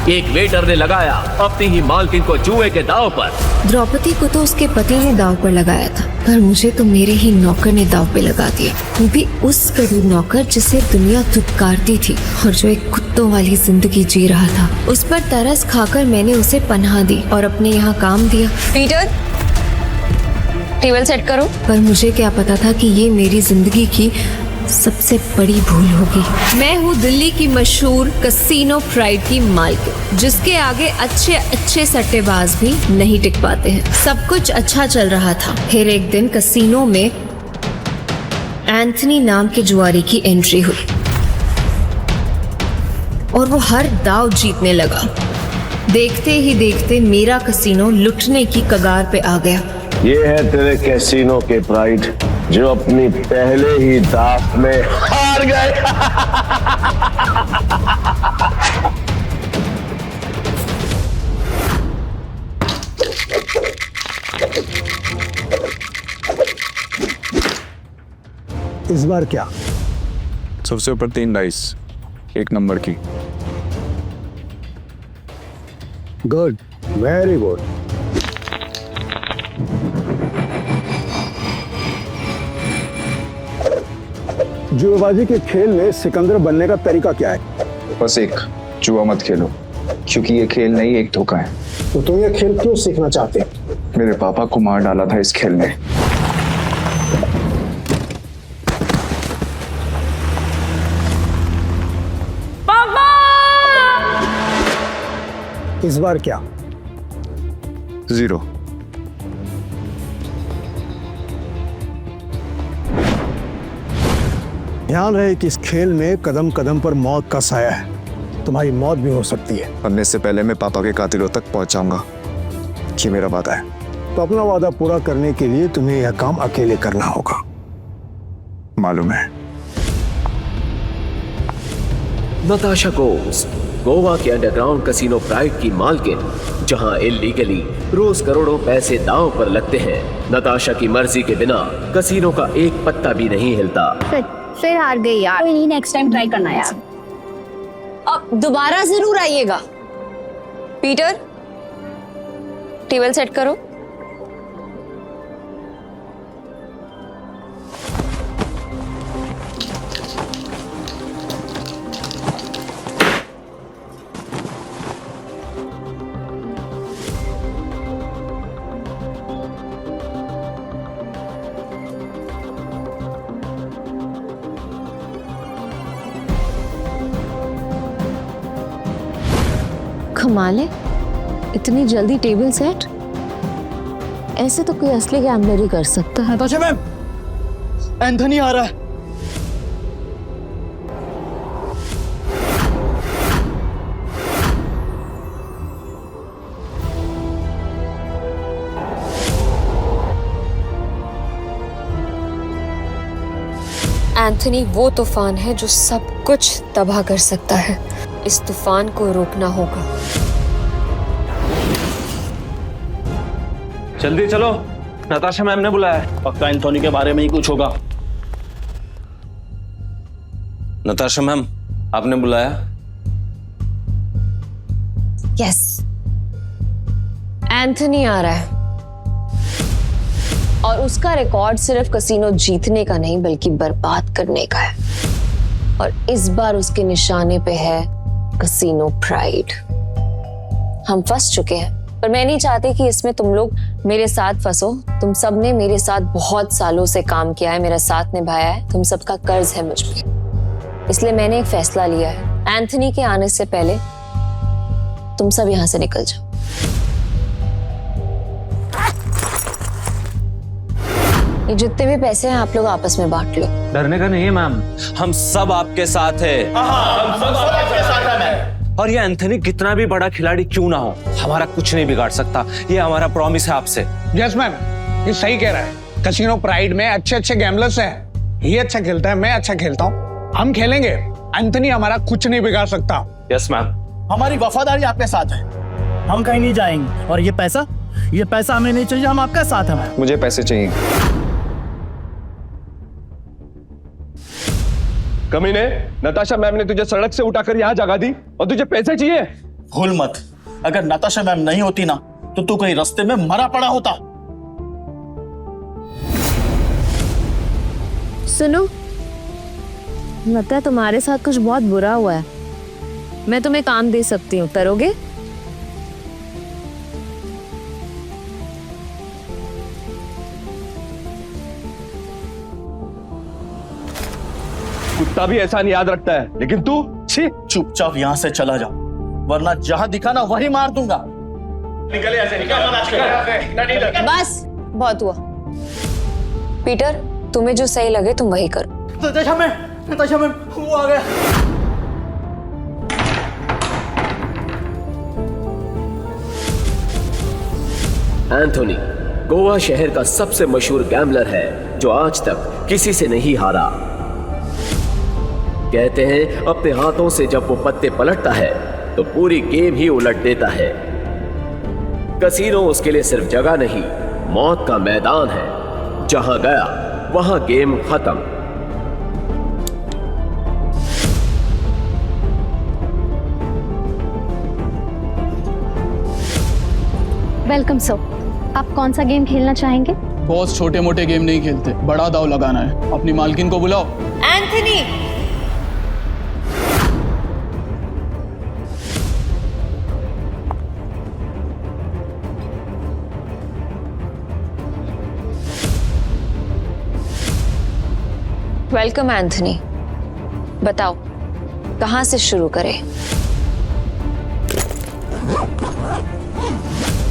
एक वेटर ने लगाया अपनी ही मालकिन को जुए के दांव पर। द्रौपदी को तो उसके पति ने दांव पर लगाया था, पर मुझे तो मेरे ही नौकर ने दांव पे लगा दिया। वो भी उस गरीब नौकर जिसे दुनिया धुतकारती थी और जो एक कुत्तों वाली जिंदगी जी रहा था। उस पर तरस खाकर मैंने उसे पनाह दी और अपने यहाँ काम दिया। पीटर, टेबल सेट करो। पर मुझे क्या पता था कि ये मेरी जिंदगी की सबसे बड़ी भूल होगी। मैं हूँ दिल्ली की मशहूर कसीनो प्राइड की मालकिन, जिसके आगे अच्छे अच्छे सट्टेबाज भी नहीं टिक पाते हैं। सब कुछ अच्छा चल रहा था। फिर एक दिन कसीनो में एंथनी नाम के जुआरी की एंट्री हुई और वो हर दाव जीतने लगा। देखते ही देखते मेरा कसीनो लुटने की कगार पे आ गया। ये है तेरे कैसीनो के प्राइड, जो अपनी पहले ही दांव में हार गए। इस बार क्या? सबसे ऊपर 3 डाइस, 1 नंबर की। Good, very good. जुएबाजी के खेल में सिकंदर बनने का तरीका क्या है? बस एक, जुआ मत खेलो, क्योंकि ये खेल नहीं एक धोखा है। तो तुम ये खेल क्यों सीखना चाहते हो? मेरे पापा को मार डाला था इस खेल में। पापा! इस बार क्या? 0। ध्यान रहे कि इस खेल में कदम कदम पर मौत का साया है। तुम्हारी मौत भी हो सकती है। मरने से पहले मैं पापा के कातिलों तक पहुंच जाऊंगा। ये मेरा वादा है। तो अपना वादा पूरा करने के लिए तुम्हें यह काम अकेले करना होगा। मालूम है। नताशा घोष, गोवा के अंडरग्राउंड कसीनो प्राइड की मालकिन, जहां इल्लीगली रोज करोड़ों पैसे दांव पर लगते हैं। नताशा की मर्जी के बिना कसीनो का एक पत्ता भी नहीं हिलता। फिर हार गई यार। कोई नहीं, नेक्स्ट टाइम ट्राई करना यार। अब दोबारा जरूर आइएगा। पीटर, टेबल सेट करो। कमाल है, इतनी जल्दी टेबल सेट। ऐसे तो कोई असली गैम्बलर ही कर सकता है। नताशा मैम, एंथनी आ रहा है। एंथनी वो तूफान है जो सब कुछ तबाह कर सकता है। इस तूफान को रोकना होगा। जल्दी चलो, नताशा मैम ने बुलाया है। पक्का एंथोनी के बारे में ही कुछ होगा। नताशा मैम, आपने बुलाया? यस, एंथनी आ रहा है और उसका रिकॉर्ड सिर्फ कसीनो जीतने का नहीं बल्कि बर्बाद करने का है। और इस बार उसके निशाने पे है कसीनो प्राइड। हम फंस चुके हैं, पर मैं नहीं चाहती कि इसमें तुम लोग मेरे साथ फंसो। तुम सब ने मेरे साथ बहुत सालों से काम किया है, मेरा साथ निभाया है। तुम सबका कर्ज है मुझ पे। इसलिए मैंने एक फैसला लिया है, एंथनी के आने से पहले तुम सब यहां से निकल जाओ। ये जितने भी पैसे हैं आप लोग आपस में बांट लो। डरने का नहीं है मैम, हम सब आपके साथ हैं। और ये एंथनी कितना भी बड़ा खिलाड़ी क्यों ना हो, हमारा कुछ नहीं बिगाड़ सकता। ये हमारा प्रॉमिस है आपसे। यस मैम, ये सही कह रहा है। कसीनो प्राइड में अच्छे अच्छे गैम्बलर्स हैं। ये अच्छा खेलता है, मैं अच्छा खेलता हूँ। हम खेलेंगे, एंथनी हमारा कुछ नहीं बिगाड़ सकता। Yes ma'am. हमारी वफादारी आपके साथ है। हम कहीं नहीं जाएंगे। और ये पैसा हमें नहीं चाहिए, हम आपके साथ हैं मैम। मुझे पैसे चाहिए। कमीने, नताशा मैम ने तुझे सड़क से उठाकर यहाँ जगा दी और तुझे पैसे चाहिए? भूल मत, अगर नताशा मैम नहीं होती ना तो तू कहीं रास्ते में मरा पड़ा होता। सुनो, लगता है तुम्हारे साथ कुछ बहुत बुरा हुआ है। मैं तुम्हें काम दे सकती हूँ, करोगे? कुत्ता भी एहसान याद रखता है, लेकिन तू छी। चुपचाप यहाँ से चला जा, वरना जहां दिखा ना वही मार दूंगा। निकले ऐसे, निकल। बस बहुत हुआ। पीटर, तुम्हें जो सही लगे तुम वही करो। नताशा मैम वो आ गया। एंथोनी गोवा शहर का सबसे मशहूर गैम्बलर है जो आज तक किसी से नहीं हारा। कहते हैं अपने हाथों से जब वो पत्ते पलटता है तो पूरी गेम ही उलट देता है। कसीनो उसके लिए सिर्फ जगह नहीं, मौत का मैदान है। जहां गया वहां गेम खत्म। वेलकम सर, आप कौन सा गेम खेलना चाहेंगे? बॉस छोटे मोटे गेम नहीं खेलते, बड़ा दाव लगाना है। अपनी मालकिन को बुलाओ। Anthony, welcome Anthony. बताओ कहां से शुरू करें?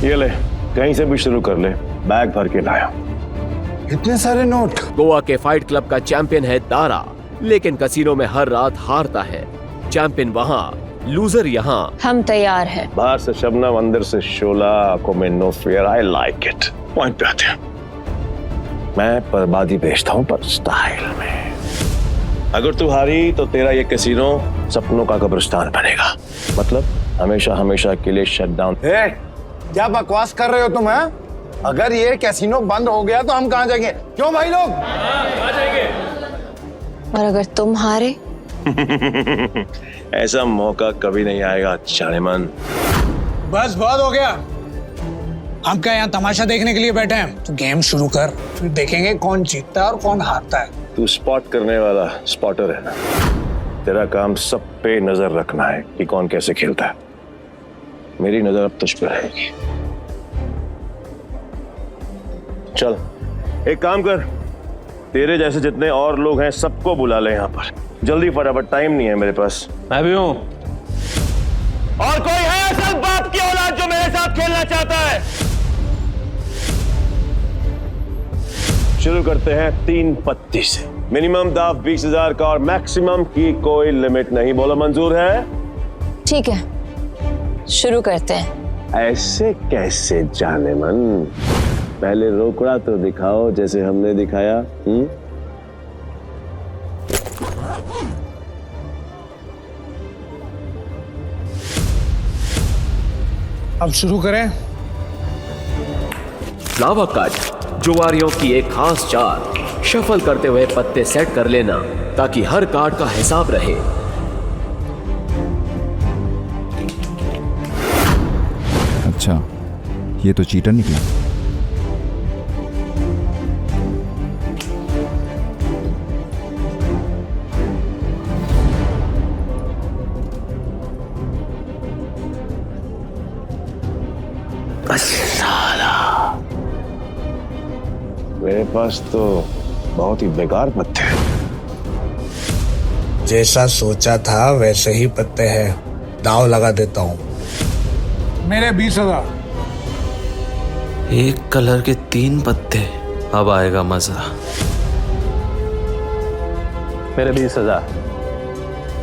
ये ले, कहीं से भी शुरू कर ले, बैग भर के लाया। इतने सारे नोट। गोवा के फाइट क्लब का चैंपियन है दारा, लेकिन कसीनो में हर रात हारता है। चैंपियन वहां, लूजर यहाँ। हम तैयार हैं। बाहर से शबनम, अंदर से शोला, आंखों में no fear. I like it. Point पे आते हैं। मैं बर्बादी बेचता हूँ पर स्टाइल में। अगर तू हारी तो तेरा ये कैसीनो सपनों का कब्रिस्तान बनेगा। मतलब हमेशा हमेशा के लिए शट डाउन। क्या बकवास कर रहे हो तुम? हैं? अगर ये कैसीनो बंद हो गया तो हम कहाँ जाएंगे? क्यों भाई लोग? और अगर तुम हारे? ऐसा मौका कभी नहीं आएगा जानेमन। बस बहुत हो गया। हम क्या यहाँ तमाशा देखने के लिए बैठे हैं? तो गेम शुरू कर, फिर देखेंगे कौन जीतता है और कौन हारता है। तू स्पॉट करने वाला स्पॉटर है ना? तेरा काम सब पे नजर रखना है कि कौन कैसे खेलता है। मेरी नजर अब तुझ पे रहेगी। चल एक काम कर, तेरे जैसे जितने और लोग हैं सबको बुला ले यहाँ पर जल्दी, फटाफट, टाइम नहीं है मेरे पास। मैं भी हूं। और कोई है असल बाप की औलाद जो मेरे साथ खेलना चाहता है? शुरू करते हैं 3 पत्ती से। मिनिमम दाव 20,000 का और मैक्सिमम की कोई लिमिट नहीं। बोलो मंजूर है? ठीक है, शुरू करते हैं। ऐसे कैसे जानेमन? पहले रोकड़ा तो दिखाओ जैसे हमने दिखाया। अब शुरू करें। फ्लावर कट जुआरियों की एक खास चाल। शफल करते हुए पत्ते सेट कर लेना ताकि हर कार्ड का हिसाब रहे। अच्छा, ये तो चीटर निकला। मेरे पास तो बहुत ही बेकार पत्ते हैं। जैसा सोचा था वैसे ही पत्ते हैं। दाव लगा देता हूँ। मेरे 20,000। एक कलर के 3 पत्ते, अब आएगा मजा। मेरे 20,000।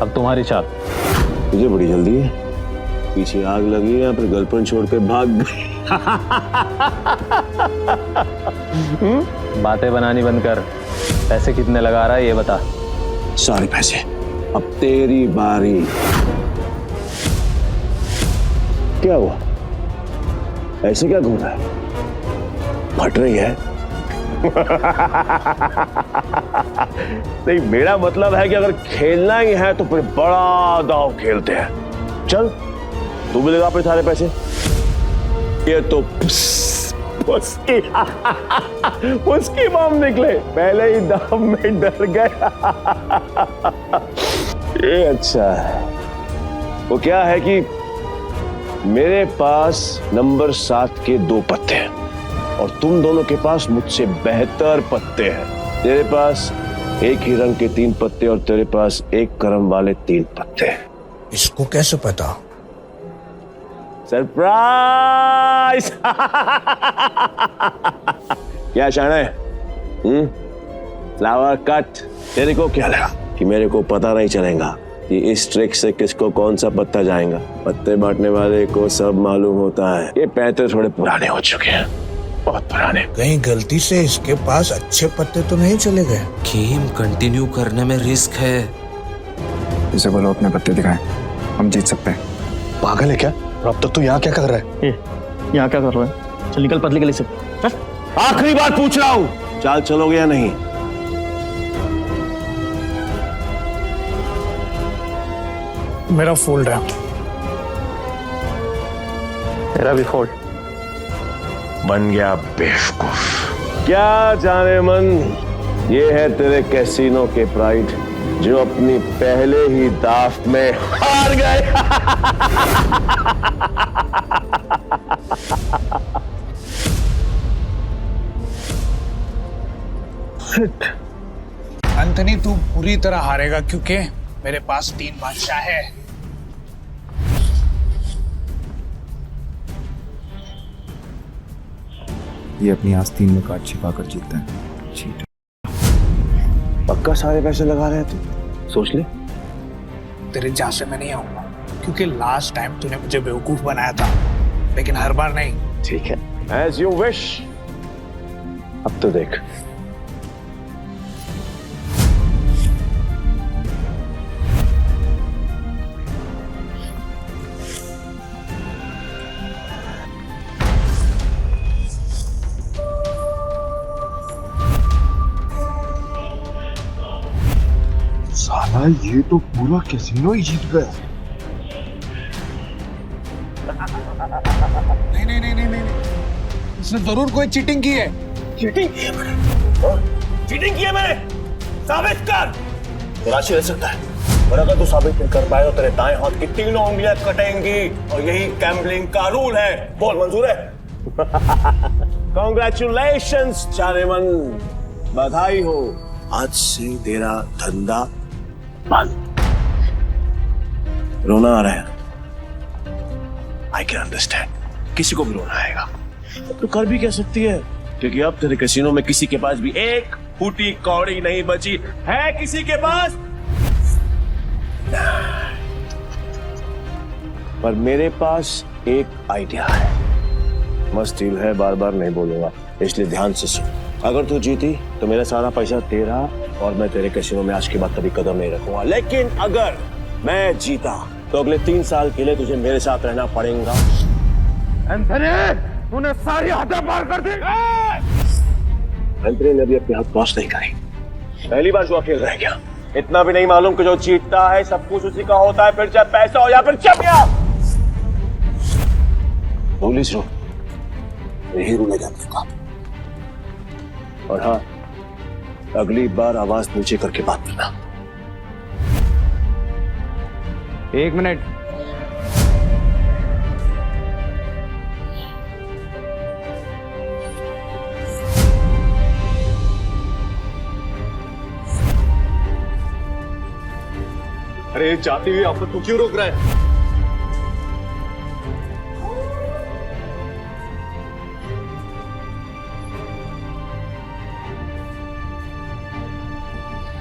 अब तुम्हारी चाल। तुझे बड़ी जल्दी है, पीछे आग लगी या फिर गर्लफ्रेंड छोड़ के भाग गई? बातें बनानी बंद कर। पैसे कितने लगा रहा है ये बता। सारे पैसे। अब तेरी बारी। क्या हुआ? ऐसे क्या घूम रहा है? फट रही है? नहीं, मेरा मतलब है कि अगर खेलना ही है तो फिर बड़ा दांव खेलते हैं। चल तू भी लगा अपने सारे पैसे। ये तो उसकी बम निकले, पहले ही दाम में डर गया। ये अच्छा है। वो क्या है कि मेरे पास नंबर 7 के 2 पत्ते हैं और तुम दोनों के पास मुझसे बेहतर पत्ते हैं। तेरे पास एक ही रंग के 3 पत्ते और तेरे पास एक करम वाले 3 पत्ते। इसको कैसे पता? सरप्राइज। क्या शाने? Flower cut. तेरे को क्या लगा कि मेरे को पता नहीं चलेगा कि इस ट्रिक से किसको कौन सा पत्ता जाएगा? पत्ते बांटने वाले को सब मालूम होता है। ये पैसे थोड़े पुराने हो चुके हैं, बहुत पुराने। कहीं गलती से इसके पास अच्छे पत्ते तो नहीं चले गए? गेम कंटिन्यू करने में रिस्क है। इसे बोलो अपने पत्ते दिखाएं, हम जीत सकते हैं। पागल है क्या? अब तक तू यहाँ क्या कर रहा है? यहाँ क्या कर रहा है? चल निकल पतली गली से। आखिरी बार पूछ रहा हूँ, चाल चलोगे या नहीं? मेरा फोल्ड है। तेरा भी फोल्ड। बन गया बेवकूफ। क्या जाने मन, ये है तेरे कैसीनो के प्राइड जो अपनी पहले ही दाव में हार गए। एंथनी, तू पूरी तरह हारेगा क्योंकि मेरे पास 3 बादशाह है। ये अपनी आस्तीन में कार्ड छिपाकर जीतता है। चीट। पक्का सारे पैसे लगा रहे थे? सोच ले। तेरे जहाँ से मैं नहीं आऊंगा क्योंकि लास्ट टाइम तूने मुझे बेवकूफ बनाया था, लेकिन हर बार नहीं। ठीक है, एज यू विश। अब तो देख। साला ये तो पूरा कैसीनो ही जीत गया। नहीं नहीं नहीं नहीं नहीं, इसने जरूर कोई चीटिंग की है। चीटिंग की है मैंने? चीटिंग की है मैंने? साबित कर। राशि रह सकता है, और अगर तू साबित नहीं कर पाए तो तेरे दाएं हाथ की 3 उंगलियां कटेंगी, और यही गैम्बलिंग का रूल है। बोल, मंजूर है? कांग्रेचुलेशंस जानेमन, बधाई हो। आज से तेरा धंधा बंद। रोना आ रहा है? आई कैन अंडरस्टैंड, किसी को भी रोना आएगा। तो कर भी क्या सकती है, क्योंकि अब तेरे कैसीनो में किसी के पास भी एक फूटी कौड़ी नहीं बची है। किसी के पास? पर मेरे पास एक आइडिया है। मस्त डील है, बार बार नहीं बोलूंगा, इसलिए ध्यान से सुन। अगर तू जीती तो मेरा सारा पैसा तेरा, और मैं तेरे कैसीनो में आज के बाद कभी कदम नहीं रखूंगा। लेकिन अगर मैं जीता तो अगले 3 साल के लिए तुझे मेरे साथ रहना पड़ेगा। एंथनी, तूने सारी हदें पार कर दी। एंथनी ने अभी अपनी हद क्रॉस नहीं करी। पहली बार जो अकेले रह गया। इतना भी नहीं मालूम कि जो जीतता है सब कुछ उसी का होता है, फिर चाहे पैसा हो या फिर चमिया। पुलिस रो, यही रूने जाऊंगा। और हाँ, अगली बार आवाज नीचे करके बात करना। 1 मिनट। अरे जाती हुई आफत को क्यों रोक रहा है?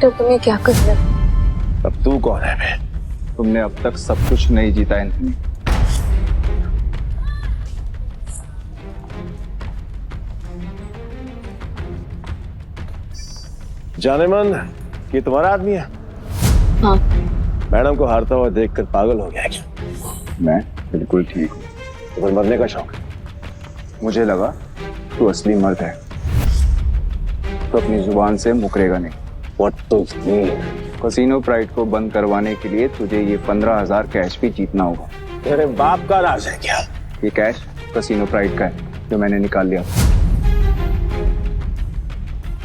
तो तुम्हें क्या कर रहे हो? अब तू कौन है बे? तुमने अब तक सब कुछ नहीं जीता एंथनी। जानेमन, ये तुम्हारा आदमी है? हाँ। मैडम को हारता हुआ देखकर पागल हो गया क्या? मैं बिल्कुल ठीक हूँ। तो फिर मरने का शौक है? मुझे लगा तू असली मर्द है तो अपनी जुबान से मुकरेगा नहीं। What to mean? Casino pride को बंद करवाने के लिए तुझे ये 15,000 कैश भी जीतना होगा। तेरे बाप का राज है क्या? ये कैश कसीनो प्राइड का है जो मैंने निकाल लिया।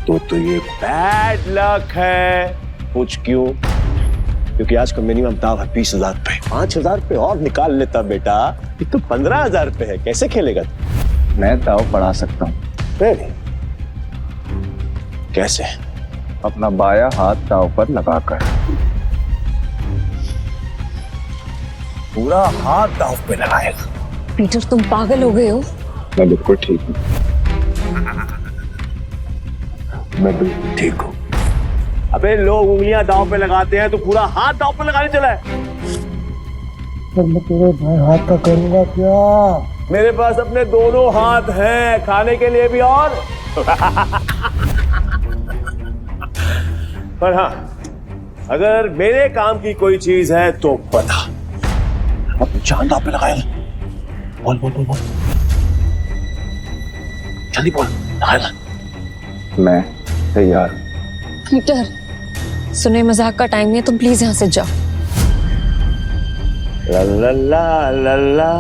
तो ये बैड लक है। पूछ क्यों? क्योंकि आज का मिनिमम दाव है 20,000 पे। 5,000 पे और निकाल लेता बेटा। ये तो 15,000 पे है, कैसे खेलेगा? मैं दाव बढ़ा सकता हूँ। कैसे? अपना बाया हाथ दाव पर लगाकर। पूरा हाथ दाव पे लगाएगा? पीटर तुम पागल हो गए हो? मैं बिल्कुल ठीक हूँ। मैं बिल्कुल ठीक हूँ। अबे लोग उंगलियां दांव पे लगाते हैं, तो पूरा हाथ दांव पे लगाने चला है। मैं तेरे भाई हाथ का करूंगा क्या? मेरे पास अपने दोनों हाथ हैं, खाने के लिए भी और पर हाँ, अगर मेरे काम की कोई चीज है तो बता। अब जान दांव पे लगाएगा। बोल बोल बोल बोल, जल्दी बोल, लगाएगा। मैं तैयार हूँ। पीटर सुने, मजाक का टाइम नहीं है, तुम प्लीज यहाँ से जाओ। ला ला ला ला ला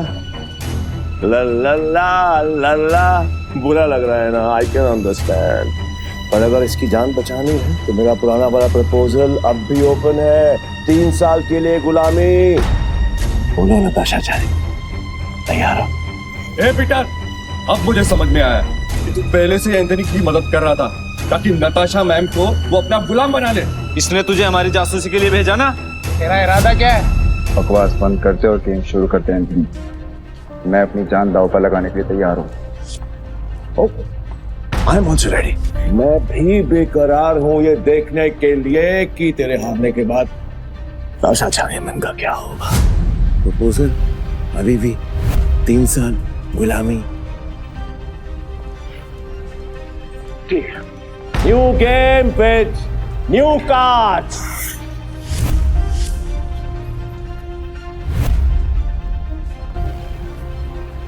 ला ला ला ला ला। बुरा लग रहा है ना, आई कैन अंडरस्टैंड, पर अगर इसकी जान बचानी है तो मेरा पुराना वाला प्रपोजल अब भी ओपन है। 3 साल के लिए गुलामी। बोलो नताशा चाहे, तैयार हो? ए पीटर, अब मुझे समझ में आया कि तू पहले से एंथनी की मदद कर रहा था ताकि नताशा मैम को वो अपना गुलाम बना ले। इसने तुझे हमारी जासूसी के लिए भेजा ना? तेरा इरादा क्या है? बकवास बंद करते और गेम शुरू करते हैं। मैं अपनी जान दाव पर लगाने के लिए तैयार हूँ। I am also ready. मैं भी बेकरार हूँ ये देखने के लिए कि तेरे हारने के बाद नताशा चाहे मन का क्या होगा। प्रपोजल अभी भी 3 साल गुलामी। New game with new cards.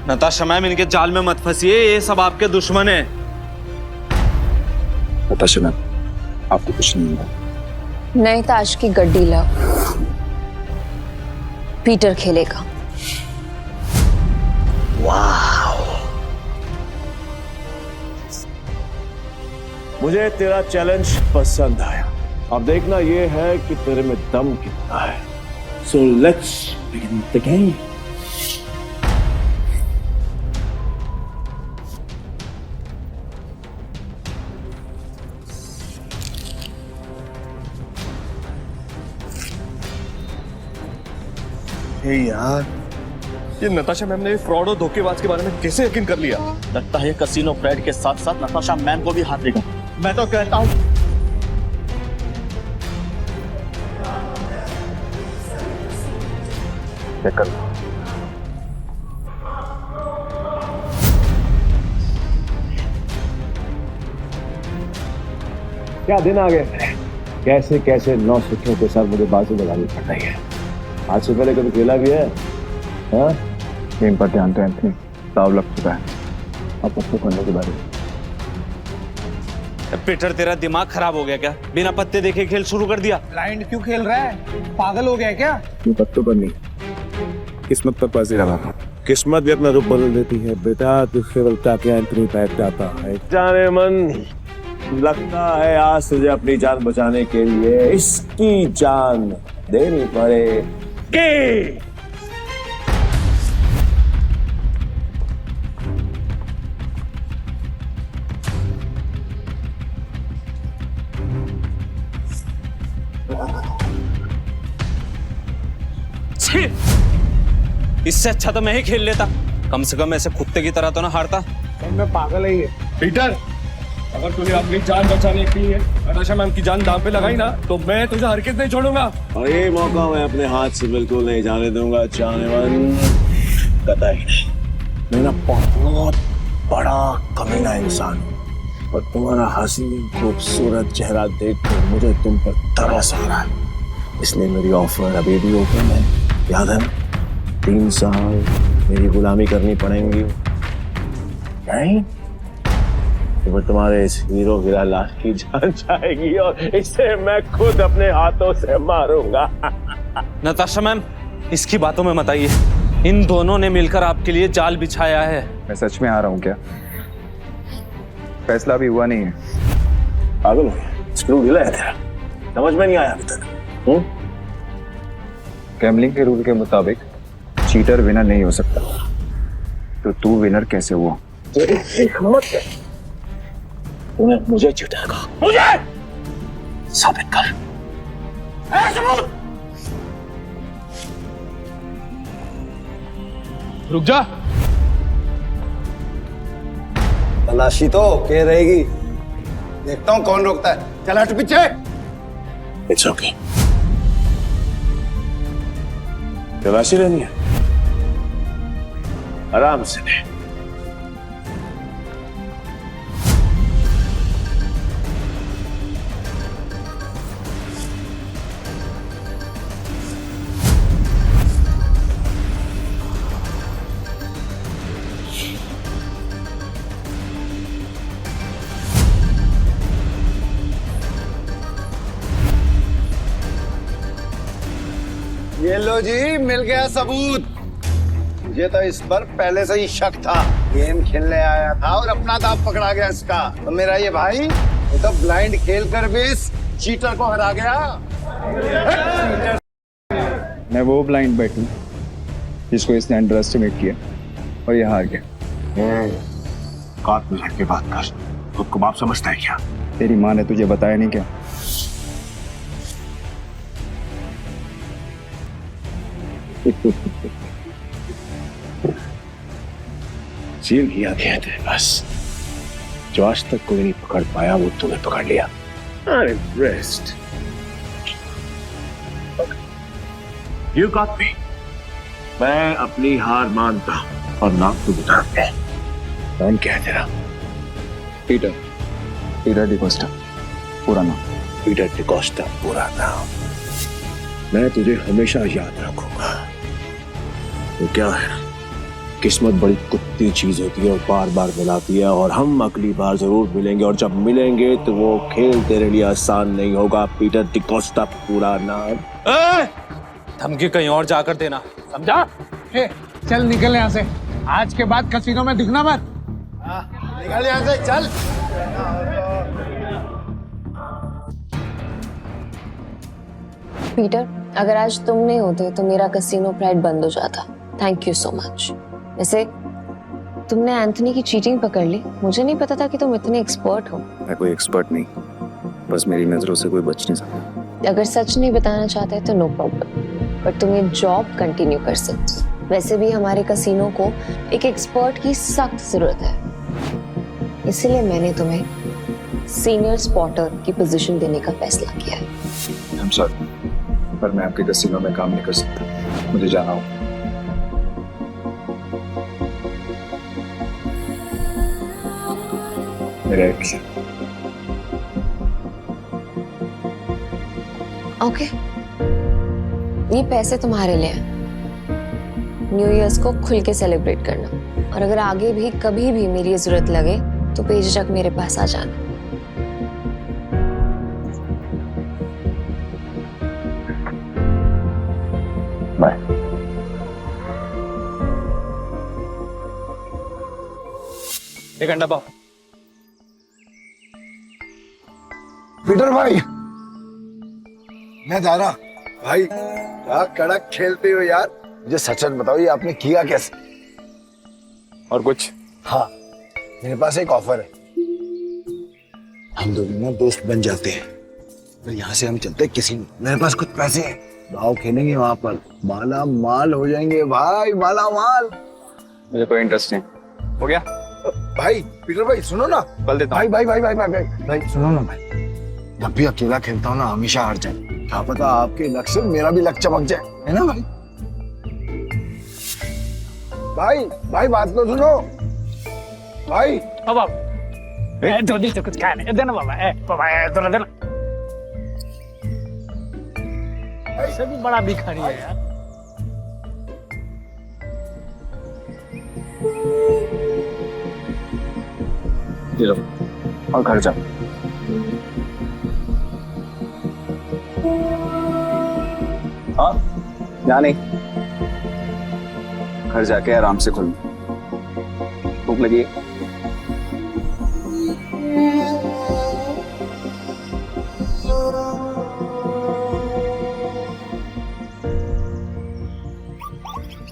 Natasha ma'am, इनके जाल में मत फंसिए, ये सब आपके दुश्मन है। नताशा मैम, आपको कुछ नहीं होगा। नए ताश की गड्डी लाओ, पीटर खेलेगा। मुझे तेरा चैलेंज पसंद आया। अब देखना ये है कि तेरे में दम कितना है। So let's begin the game. यार, ये नताशा मैम ने फ्रॉड और धोखेबाज के बारे में कैसे यकीन कर लिया? लगता है कसीनो प्राइड के साथ साथ नताशा मैम को भी हाथ देगा। मैं तो कहता हूँ क्या दिन आ गए। कैसे कैसे 9 सुखियों के साथ मुझे बाजू लगानी पड़ रही है। आज से पहले कभी खेला भी है? हाँ? गेम पर ध्यान दो एंथनी, दाव लग चुका है। अब पत्ते करने के बारे में। पीटर, तेरा दिमाग खराब हो गया क्या? बिना पत्ते देखे खेल शुरू कर दिया। ब्लाइंड क्यों खेल रहा है? पागल हो गया क्या? ये पत्तों पर नहीं, किस्मत पर बाजी लगा। किस्मत भी अपना रूप बदल देती है बेटा। तू केवल ताकि एंथनी बैठ जाता है। जाने मन, लगता है आज तुझे अपनी जान बचाने के लिए इसकी जान देनी पड़ेगी। इससे अच्छा तो मैं ही खेल लेता। कम से कम ऐसे कुत्ते की तरह तो ना हारता। मैं पागल ही है। पीटर, अगर तूने अपनी जान बचाने के लिए नताशा मैम की जान दांव पे लगाई ना, तो मैं तुझे हरगिज़ नहीं छोड़ूंगा। और ये मौका मैं अपने हाथ से बिल्कुल नहीं जाने दूंगा। जाने मन, कतई नहीं। मैं ना बहुत बड़ा कमीना इंसान हूँ और तुम्हारा हसीन खूबसूरत चेहरा देखकर मुझे तुम पर तरस आ रहा है। इसलिए मेरी ऑफर अभी भी ओपन है। याद है, 3 साल मेरी गुलामी करनी पड़ेंगी। नहीं तो तुम्हारे इस हीरो हीरा लाल की जान जाएगी और इसे मैं खुद अपने हाथों से मारूंगा। नताशा मैम, इसकी बातों में मत आइए। इन दोनों ने मिलकर आपके लिए जाल बिछाया है। मैं सच में आ रहा हूँ क्या? फैसला अभी हुआ नहीं है। पागल हो गया, स्क्रू ढीला है तेरा, समझ में नहीं आया अभी तक। गैम्बलिंग के रूल के मुताबिक चीटर विनर नहीं हो सकता, तो तू विनर कैसे हुआ? तेरी हिम्मत है, तूने मुझे चीटर कहा, मुझे साबित कर। सबूत। रुक जा। तलाशी तो के रहेगी, देखता हूँ कौन रोकता है। चल हट पीछे। इट्स ओके, तलाशी लेनी है, आराम से ले। ये लो जी, मिल गया सबूत। मुझे तो इस पर पहले से ही शक था। गेम खेलने आया था और अपना दांव पकड़ा गया इसका। तो मेरा ये भाई ये तो ब्लाइंड खेल कर भी इस चीटर को हरा गया। मैं वो ब्लाइंड बैट हूँ जिसको इसने अंडर एस्टिमेट किया और ये हार गया। काट में के बात कर, खुद को बाप समझता है क्या? तेरी माँ ने तुझे बताया नहीं क्या? सील किया गया थे बस, जो आज तक कोई नहीं पकड़ पाया वो तूने पकड़ लिया। I'm impressed. You got me. मैं अपनी हार मानता हूं और नाम तो बता दे। नाम क्या है तेरा? पीटर डिकोस्टा पूरा नाम। पीटर डिकोस्टा पूरा नाम। मैं तुझे हमेशा याद रखूंगा। तो क्या है, किस्मत बड़ी कुत्ती चीज होती है और बार बार मिलाती है, और हम अगली बार जरूर मिलेंगे, और जब मिलेंगे तो वो खेल तेरे लिए आसान नहीं होगा। पीटर डिकोस्टा पूरा नाम। धमकी कहीं और जाकर देना, समझा? चल निकल यहाँ से, आज के बाद कसीनो में दिखना मत। निकल यहाँ से, चल। पीटर, अगर आज तुम नहीं होते तो मेरा कसीनो प्राइड बंद हो जाता। Thank you so much. वैसे तुमने एंथनी की चीटिंग पकड़ ली, मुझे नहीं पता था कि तुम इतने एक्सपर्ट हो। मैं कोई एक्सपर्ट नहीं, बस मेरी नजरों से कोई बच नहीं सकता। अगर सच नहीं बताना चाहते तो नो प्रॉब्लम, पर तुम ये जॉब कंटिन्यू कर सकते हो। वैसे भी हमारे कसीनो को एक एक्सपर्ट की सख्त जरूरत है, इसलिए मैंने तुम्हें सीनियर स्पॉटर की पोजीशन देने का फैसला किया है। I'm sorry, पर मैं आपके कसीनो में काम नहीं कर सकता, मुझे जाना हो। मेरा एक ओके, ये पैसे तुम्हारे लिए हैं। न्यू ईयर्स को खुल के सेलिब्रेट करना, और अगर आगे भी कभी भी मेरी जरूरत लगे तो बेझिझक मेरे पास आ जाना। बाय। एक घंटा पाओ। पीटर भाई, मैं जा रहा। भाई क्या कड़क खेलते हो यार। मुझे सच सच बताओ, ये आपने किया कैसे? और कुछ? हाँ, मेरे पास एक ऑफर है। हम दोनों ना दोस्त बन जाते हैं, फिर यहाँ से हम चलते किसी। मेरे पास कुछ पैसे हैं, दाव खेलेंगे वहां पर, माला माल हो जाएंगे भाई, माला माल। मुझे कोई इंटरेस्ट नहीं। हो गया? भाई पीटर भाई सुनो ना। बल देता भाई भाई भाई भाई भाई भाई भाई सुनो ना भाई, जब भी अकेला खेलता हूँ ना हमेशा हार जाए। क्या पता आपके लक से मेरा भी लक चमक जाए, है ना भाई? भाई भाई बात तो सुनो भाई। अब धोनी से कुछ खाने देना बाबा। बाबा देना देना। ऐसे भी बड़ा भिखारी है यार। ये लो और घर जा। हाँ, जा नहीं। घर जाके आराम से खोलूं। भूख लगी है?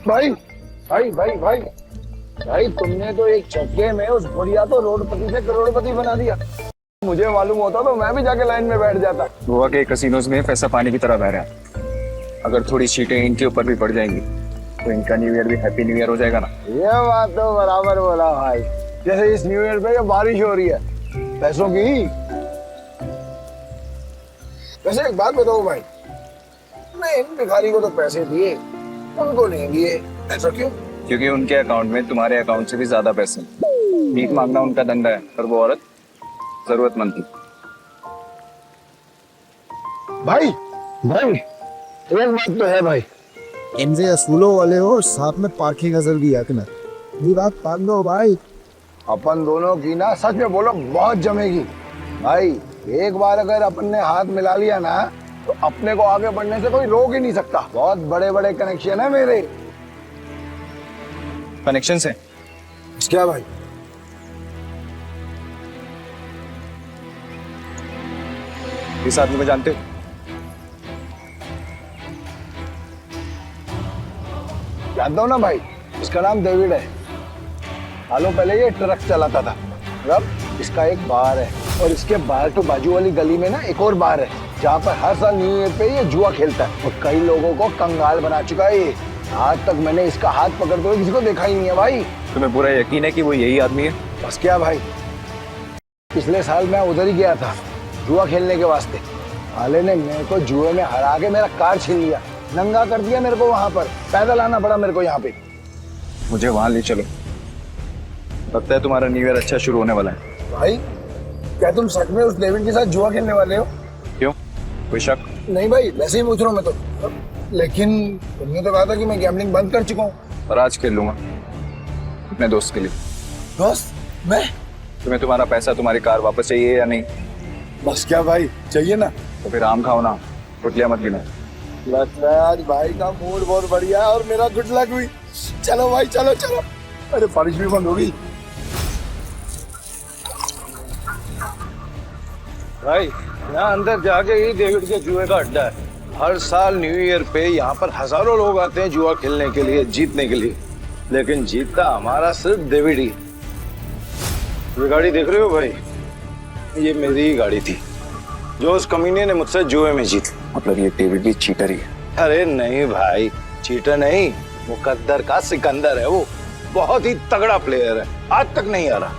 भाई भाई भाई भाई भाई, तुमने तो एक झटके में उस बुढ़िया तो रोडपति से करोड़पति बना दिया। मुझे मालूम होता तो मैं भी जाके लाइन में बैठ जाता। गोवा के कसिनोज में पैसा पानी की तरह बह रहा है। अगर थोड़ी सीटें इनके ऊपर भी पड़ जाएंगी तो इनका न्यू ईयर भी हैप्पी न्यू ईयर हो जाएगा ना। ये बात तो बराबर बोला भाई। जैसे इस न्यू ईयर पे ये बारिश हो रही है पैसों की। वैसे एक बात बताओ भाई, मैं इन भिखारी को तो पैसे दिए, उनको नहीं दिए, ऐसा क्यों? क्योंकि उनके अकाउंट में तुम्हारे अकाउंट से भी ज्यादा पैसे हैं। भीख मांगना उनका धंधा है, पर वो औरत जरूरतमंद थी। भाई भाई एक बात तो है भाई, इनसे असूलों वाले हो और साथ में पार्किंग अजल भी है ना। ये बात मान लो भाई, अपन दोनों की ना सच में बोलो बहुत जमेगी भाई। एक बार अगर अपन ने हाथ मिला लिया ना तो अपने को आगे बढ़ने से कोई रोक ही नहीं सकता। बहुत बड़े बड़े कनेक्शन है मेरे। कनेक्शन से क्या भाई? इस आदमी को जानते हो? जानता हूँ ना भाई, इसका नाम डेविड है। सालों पहले ये ट्रक चलाता था। अब इसका एक बार है और इसके बाहर तो बाजू वाली गली में ना एक और बार है जहाँ पर हर साल न्यू ईयर पे ये जुआ खेलता है और कई लोगों को कंगाल बना चुका है ये। आज तक मैंने इसका हाथ पकड़ते हुए किसी को देखा ही नहीं है भाई। तुम्हें पूरा यकीन है कि वो यही आदमी है? बस क्या भाई, पिछले साल मैं उधर ही गया था जुआ खेलने के वास्ते। साले ने मेरे को जुए में हरा के मेरा कार छीन लिया, नंगा कर दिया मेरे को। वहां पर पैदल आना पड़ा मेरे को यहाँ पे। मुझे वहां ले चलो, लगता है तुम्हारा न्यू ईयर अच्छा शुरू होने वाला है। भाई क्या तुम सच में उस डेविड के साथ जुआ खेलने वाले हो? क्यों, कोई शक? नहीं भाई, वैसे ही पूछ रहा हूँ मैं तो। लेकिन तुमने तो कहा था कि मैं गैम्बलिंग बंद कर चुका हूँ। और आज खेल लूंगा अपने दोस्त के लिए। दोस्त? मैं? तुम्हें तुम्हारा पैसा, तुम्हारी कार वापस चाहिए या नहीं? बस क्या भाई, चाहिए ना। तो फिर आम खाओ ना, रोटियां मत गिनो। लगता है आज भाई का मूड बहुत बढ़िया है और मेरा गुड लक हुई। चलो भाई चलो चलो। अरे बारिश भी बंद हो गई। भाई यहाँ अंदर जाके ही डेविड के जुए का अड्डा है। हर साल न्यू ईयर पे यहाँ पर हजारों लोग आते हैं जुआ खेलने के लिए, जीतने के लिए। लेकिन जीतता हमारा सिर्फ डेविड ही। ये गाड़ी देख रहे हो भाई, ये मेरी ही गाड़ी थी जो उस कमीने ने मुझसे जुए में जीत। मतलब ये डेविड भी चीटर ही है? अरे नहीं भाई, चीटर नहीं, मुकद्दर का सिकंदर है वो। बहुत ही तगड़ा प्लेयर है, आज तक नहीं आ रहा।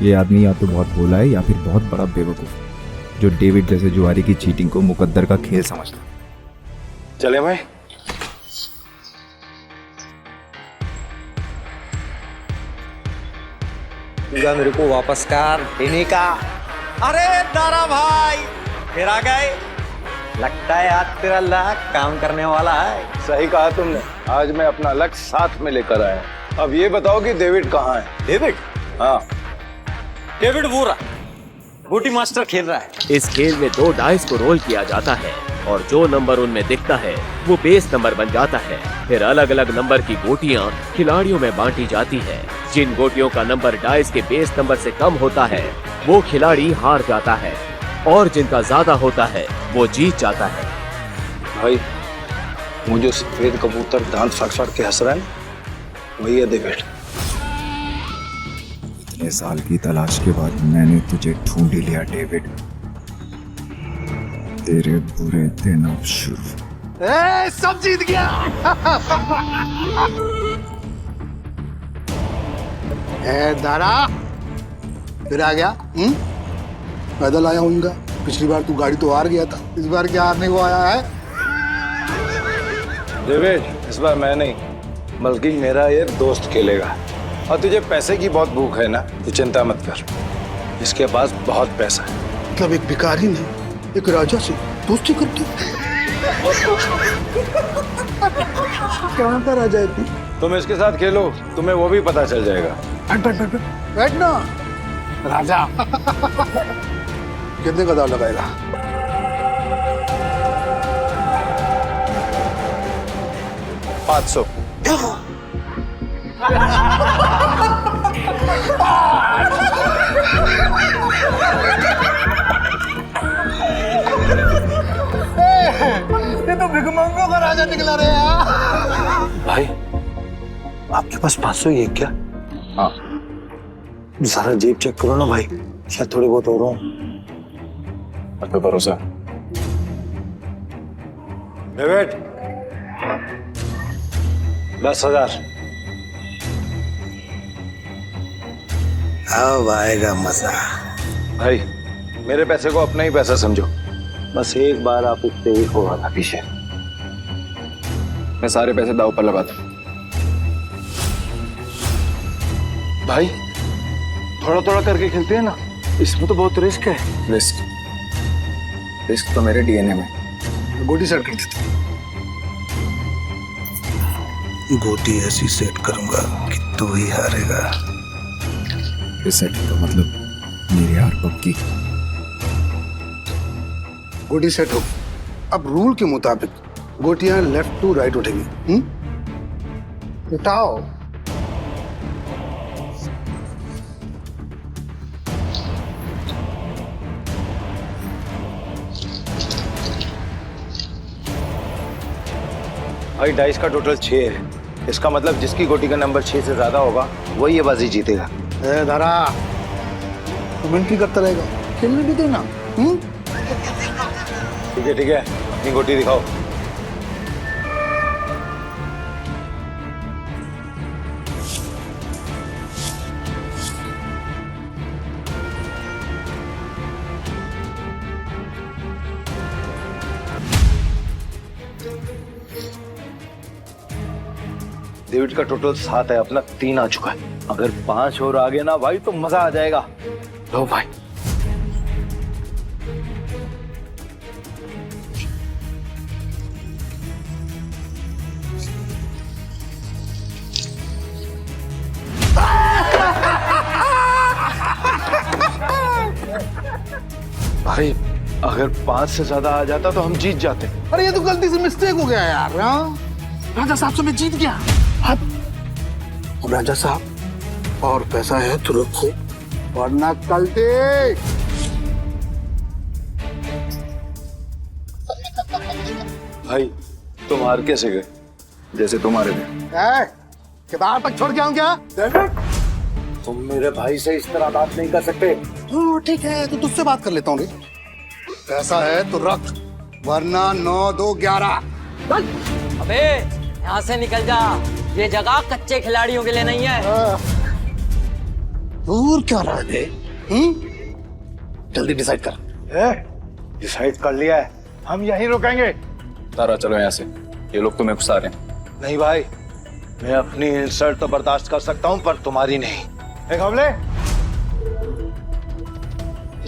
ये आदमी या तो बहुत भोला है या फिर बहुत बड़ा बेवकूफ, जो डेविड जैसे जुआरी की चीटिंग को मुकद्दर का खेल समझता है। चले भाई। मेरे को वापस कर देने का। अरे दारा भाई फिर आ गए, लगता है आज तेरा लक काम करने वाला है। सही कहा तुमने, आज मैं अपना लक्ष्य साथ में लेकर आया। अब ये बताओ कि डेविड कहाँ है? डेविड? हाँ, डेविड वो रहा, बूटी मास्टर खेल रहा है। इस खेल में 2 डाइस को रोल किया जाता है और जो नंबर उनमें दिखता है वो बेस नंबर बन जाता है। फिर अलग अलग नंबर की गोटियां खिलाड़ियों में बांटी जाती है। जिन गोटियों का नंबर डाइस के बेस नंबर से कम होता है वो खिलाड़ी हार जाता है और जिनका ज्यादा होता है वो जीत जाता है। भाई मुझे सफेद कबूतर दांत फाड़ फाड़ के हंस रहा है, वही है डेविड। इतने साल की तलाश के बाद मैंने तुझे ढूंढ ही लिया डेविड। तेरे बुरे दिन अब शुरू। सब जीत गया। दारा फिर आ गया। पैदल आया हूँ। पिछली बार तू गाड़ी तो हार गया था, इस बार क्या हारने को आया है? डेविड, इस बार मैं नहीं बल्कि मेरा ये दोस्त खेलेगा। और तुझे पैसे की बहुत भूख है ना, तो चिंता मत कर, इसके पास बहुत पैसा है। मतलब एक भिखारी ने एक राजा से दोस्ती कर दी। कहाँ का राजा है तू? तुम इसके साथ खेलो, तुम्हें वो भी पता चल जाएगा। बैठ ना राजा। कितने का दाव लगाएगा? 500। ये तो भिखमंगों का राजा निकला रे यार। भाई आपके पास 500 ही है क्या? हाँ। जरा जेब चेक करो ना भाई, शायद थोड़े बहुत और हो। अब तो भरोसा। डेविड 10,000। अब आएगा मजा। भाई मेरे पैसे को अपना ही पैसा समझो, बस एक बार आप उससे ही हो रहा था पीछे। मैं सारे पैसे दाव पर लगाता हूँ। भाई थोड़ा थोड़ा करके खेलते हैं ना, इसमें तो बहुत रिस्क है। रिस्क तो मेरे डीएनए में। गोटी सेट कर देते। गोटी ऐसी सेट करूंगा कि तू ही हारेगा। सेट का मतलब मेरी हार पक्की। गोटी सेट हो। अब रूल के मुताबिक गोटियां लेफ्ट टू राइट उठेंगी। उठाओ। भाई डाइस का टोटल 6 है, इसका मतलब जिसकी गोटी का नंबर 6 से ज्यादा होगा वही ये बाजी जीतेगा। ए धरा, तू मिनट्री करता रहेगा, खेलने भी देना। ठीक है, अपनी गोटी दिखाओ। डेविड का टोटल 7 है, अपना 3 आ चुका है। अगर 5 और आ गए ना भाई तो मजा आ जाएगा। लो भाई। भाई अगर 5 से ज्यादा आ जाता तो हम जीत जाते। अरे ये तो गलती से मिस्टेक हो गया यार। राजा साहब से मैं जीत गया। अब राजा साहब और पैसा है तो रखो, वरना कल देख। भाई तुम हार कैसे गए? जैसे तुम्हारे में। किताब तक छोड़ के आऊं क्या? तुम मेरे भाई से इस तरह बात नहीं कर सकते। ठीक है, तो तुझसे बात कर लेता हूँ। पैसा है तो रख, वरना 9, 2, 11। अबे यहाँ से निकल जा, ये जगह कच्चे खिलाड़ियों के लिए नहीं है। दूर क्या रहा है? जल्दी डिसाइड कर। डिसाइड कर लिया है, हम यहीं रुकेंगे। तारा चलो यहाँ से, ये लोग तुम्हें घुसा रहे हैं। नहीं भाई, मैं अपनी इंसल्ट तो बर्दाश्त कर सकता हूँ पर तुम्हारी नहीं। एक हमले,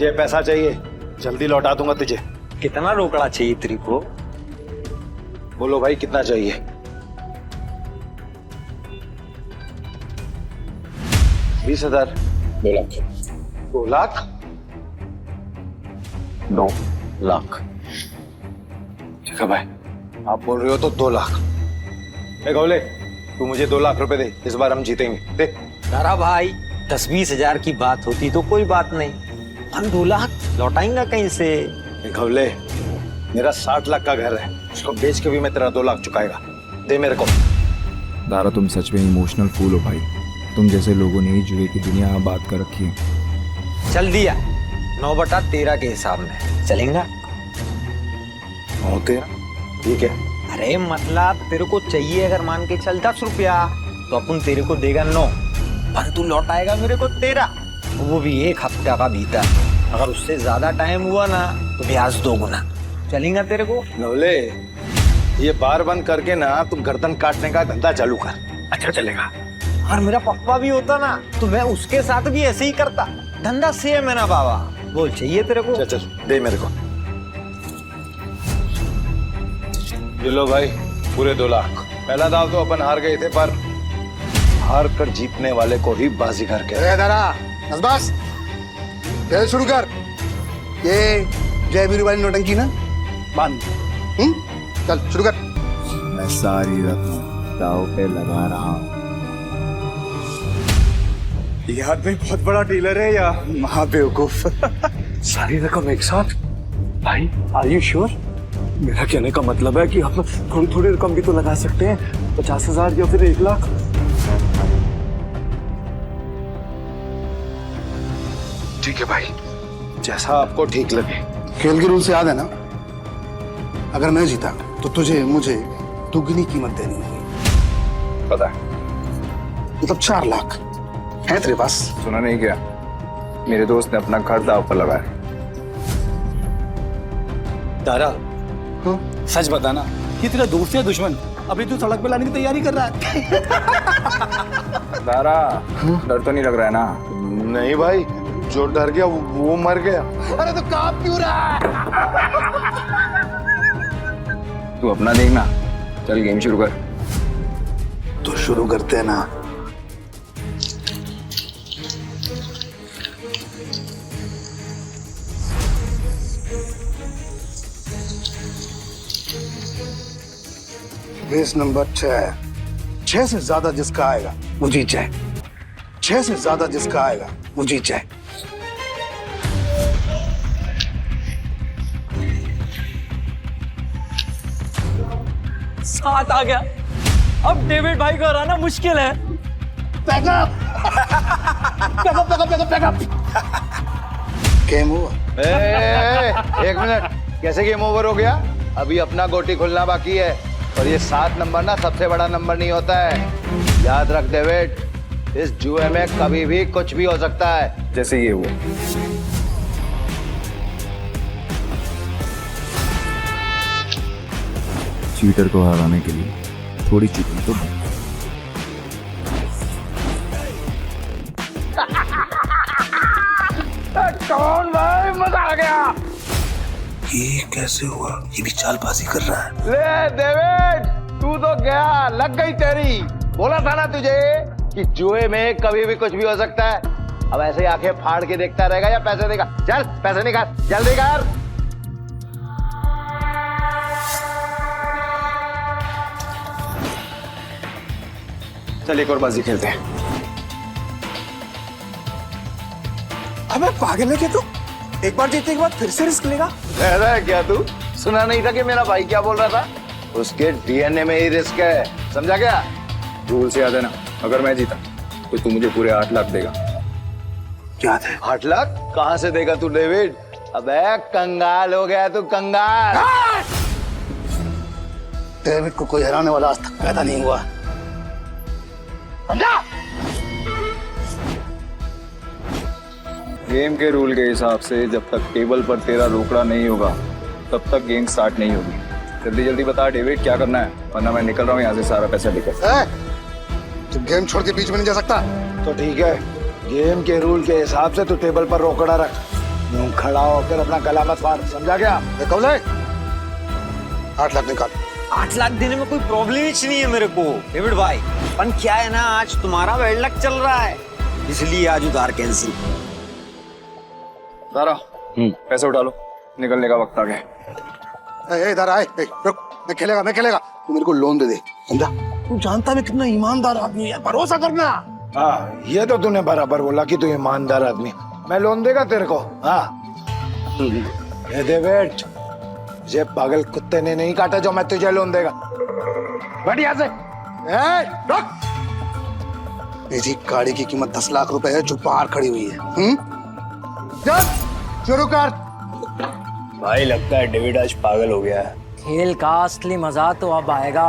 ये पैसा चाहिए, जल्दी लौटा दूंगा तुझे। कितना रोकड़ा चाहिए तेरे को? बोलो भाई कितना चाहिए? 20,000। 2 लाख। 2 लाख? 2 लाख। ठीक है भाई, आप बोल रहे हो तो 2 लाख। एक हमले, तू मुझे 2 लाख रुपए दे, इस बार हम जीतेंगे। दे। तारा भाई 10-20 हजार की बात होती तो कोई बात नहीं, हम 2 लाख लौटाएंगे कहीं से? एक हमले, मेरा 60 लाख का घर है, उसको बेच के भी मैं तेरा 2 लाख चुकाएगा। दे मेरे को। दारा तुम सच में इमोशनल फूल हो भाई। तुम जैसे लोगों ने ही जुए की दुनिया आबाद कर रखी है। चल दिया, 9/13 के हिसाब में चलेगा। 9/13? ठीक है। अरे मतलब तेरे को चाहिए अगर मान के चल 10 रुपया तो अपन तेरे को देगा 9, पर तू लौटाएगा मेरे को 13, वो भी 1 हफ्ता का भीतर। अगर उससे ज्यादा टाइम हुआ ना तो ब्याज 2 गुना। चलेगा तेरे को? नवले, ये बार बंद करके ना तुम गर्दन काटने का धंधा चालू कर। अच्छा चलेगा। और मेरा पप्पा भी होता ना तो मैं उसके साथ भी ऐसे ही करता। धंधा सेम है ना बाबा। बोल चाहिए तेरे को? चल चल दे मेरे को। ये लो भाई, पूरे 2 लाख। पहला दाव तो अपन हार गए थे, पर हार कर जीतने वाले को ही बाजीगर कहते। बस खेल शुरू कर। ये जय वीरू वाली नौटंकी ना बांध। चल शुरू कर। मैं सारी रकम दाव पे लगा रहा हूँ। ये आदमी बहुत बड़ा डीलर है या महा बेवकूफ? सारी रकम एक साथ? भाई आर यू श्योर? मेरा कहने का मतलब है कि आप थोड़ी थोड़ी रकम भी तो लगा सकते हैं, 50,000 या फिर 1 लाख। ठीक है भाई, जैसा आपको ठीक लगे। खेल के रूल से याद है ना, अगर मैं जीता तो तुझे मुझे दुगनी कीमत देनी होगी। पता है। मतलब 4 लाख है तेरे पास? सुना नहीं क्या? मेरे दोस्त ने अपना घर दांव पर लगाया। दारा, सच बताना, ये तेरा दोस्त या दुश्मन? अभी तू सड़क पे लाने की तैयारी कर रहा है। दारा, डर तो नहीं लग रहा है ना? नहीं भाई, जो डर गया वो मर गया। अरे तो कांप क्यों रहा है? तू अपना देखना, चल गेम शुरू कर। तो शुरू करते हैं ना। रेस नंबर 6 से ज्यादा जिसका आएगा वो जीत जाए। 6 से ज्यादा जिसका आएगा वो जीत जाए। सात आ गया। अब डेविड भाई को हराना मुश्किल है। Game over. एक मिनट, कैसे गेम ओवर हो गया? अभी अपना गोटी खुलना बाकी है। और ये 7 नंबर ना सबसे बड़ा नंबर नहीं होता है, याद रख डेविड। इस जुए में कभी भी कुछ भी हो सकता है। जैसे ये हुआ। चीटर को हराने के लिए थोड़ी चीटिंग तो बनती है। कौन भाई, मजा आ गया। ये कैसे हुआ? ये भी चालबाजी कर रहा है। ले डेविड, तू तो गया, लग गई तेरी। बोला था ना तुझे कि जुए में कभी भी कुछ भी हो सकता है। अब ऐसे ही आंखें फाड़ के देखता रहेगा या पैसे देगा? चल पैसे निकाल, जल्दी कर। चल एक और बाजी खेलते हैं। अबे पागल है क्या तू? एक बार जीतने के बाद फिर से रिस्क लेगा? कह रहा है क्या तू? सुना नहीं था कि मेरा भाई क्या बोल रहा था? उसके डीएनए में ही रिस्क है, समझा क्या? रूल से याद है ना, अगर मैं जीता तो तू मुझे पूरे 8 लाख देगा। याद है। 8 लाख कहाँ से देगा तू डेविड? अबे कंगाल हो गया तू, कंगाल। डेविड को कोई हराने वाला आज तक पैदा नहीं हुआ, समझा? गेम के रूल के हिसाब से जब तक टेबल पर तेरा रोकड़ा नहीं होगा तब तक गेम स्टार्ट नहीं होगी। जल्दी जल्दी बता डेविड, क्या करना है, वरना मैं निकल रहा हूँ यहाँ से सारा पैसा लेकर। तू गेम छोड़ के बीच में नहीं जा सकता। तो ठीक है, गेम के रूल के हिसाब से तू टेबल पर रोकड़ा रख। यूं खड़ा होकर अपना गला मत फाड़, समझा क्या? कब ले 8 लाख निकाल। 8 लाख देने में कोई प्रॉब्लम ही नहीं है मेरे को डेविड भाई। पर क्या है ना, आज तुम्हारा बैड लक चल रहा है, इसलिए आज उधार कैंसिल। सारा पैसे उठा लो, निकलने का वक्त आ गया। इधर आए, रुक, मैं खेलेगा। तू मेरे को लोन दे दे, समझा? तू जानता मैं कितना ईमानदार आदमी है, भरोसा करना। हाँ, ये तो तूने बराबर बोला कि तू ईमानदार आदमी। मैं लोन देगा तेरे को? हाँ। ये डेविड, ये पागल कुत्ते ने नहीं काटा जो मैं तुझे लोन देगा। बैठ यहाँ से। रुक। मेरी गाड़ी की कीमत 10 लाख रुपए है जो बाहर खड़ी हुई है। चल शुरू कर। भाई लगता है डेविड आज पागल हो गया है। खेल का असली मजा तो अब आएगा।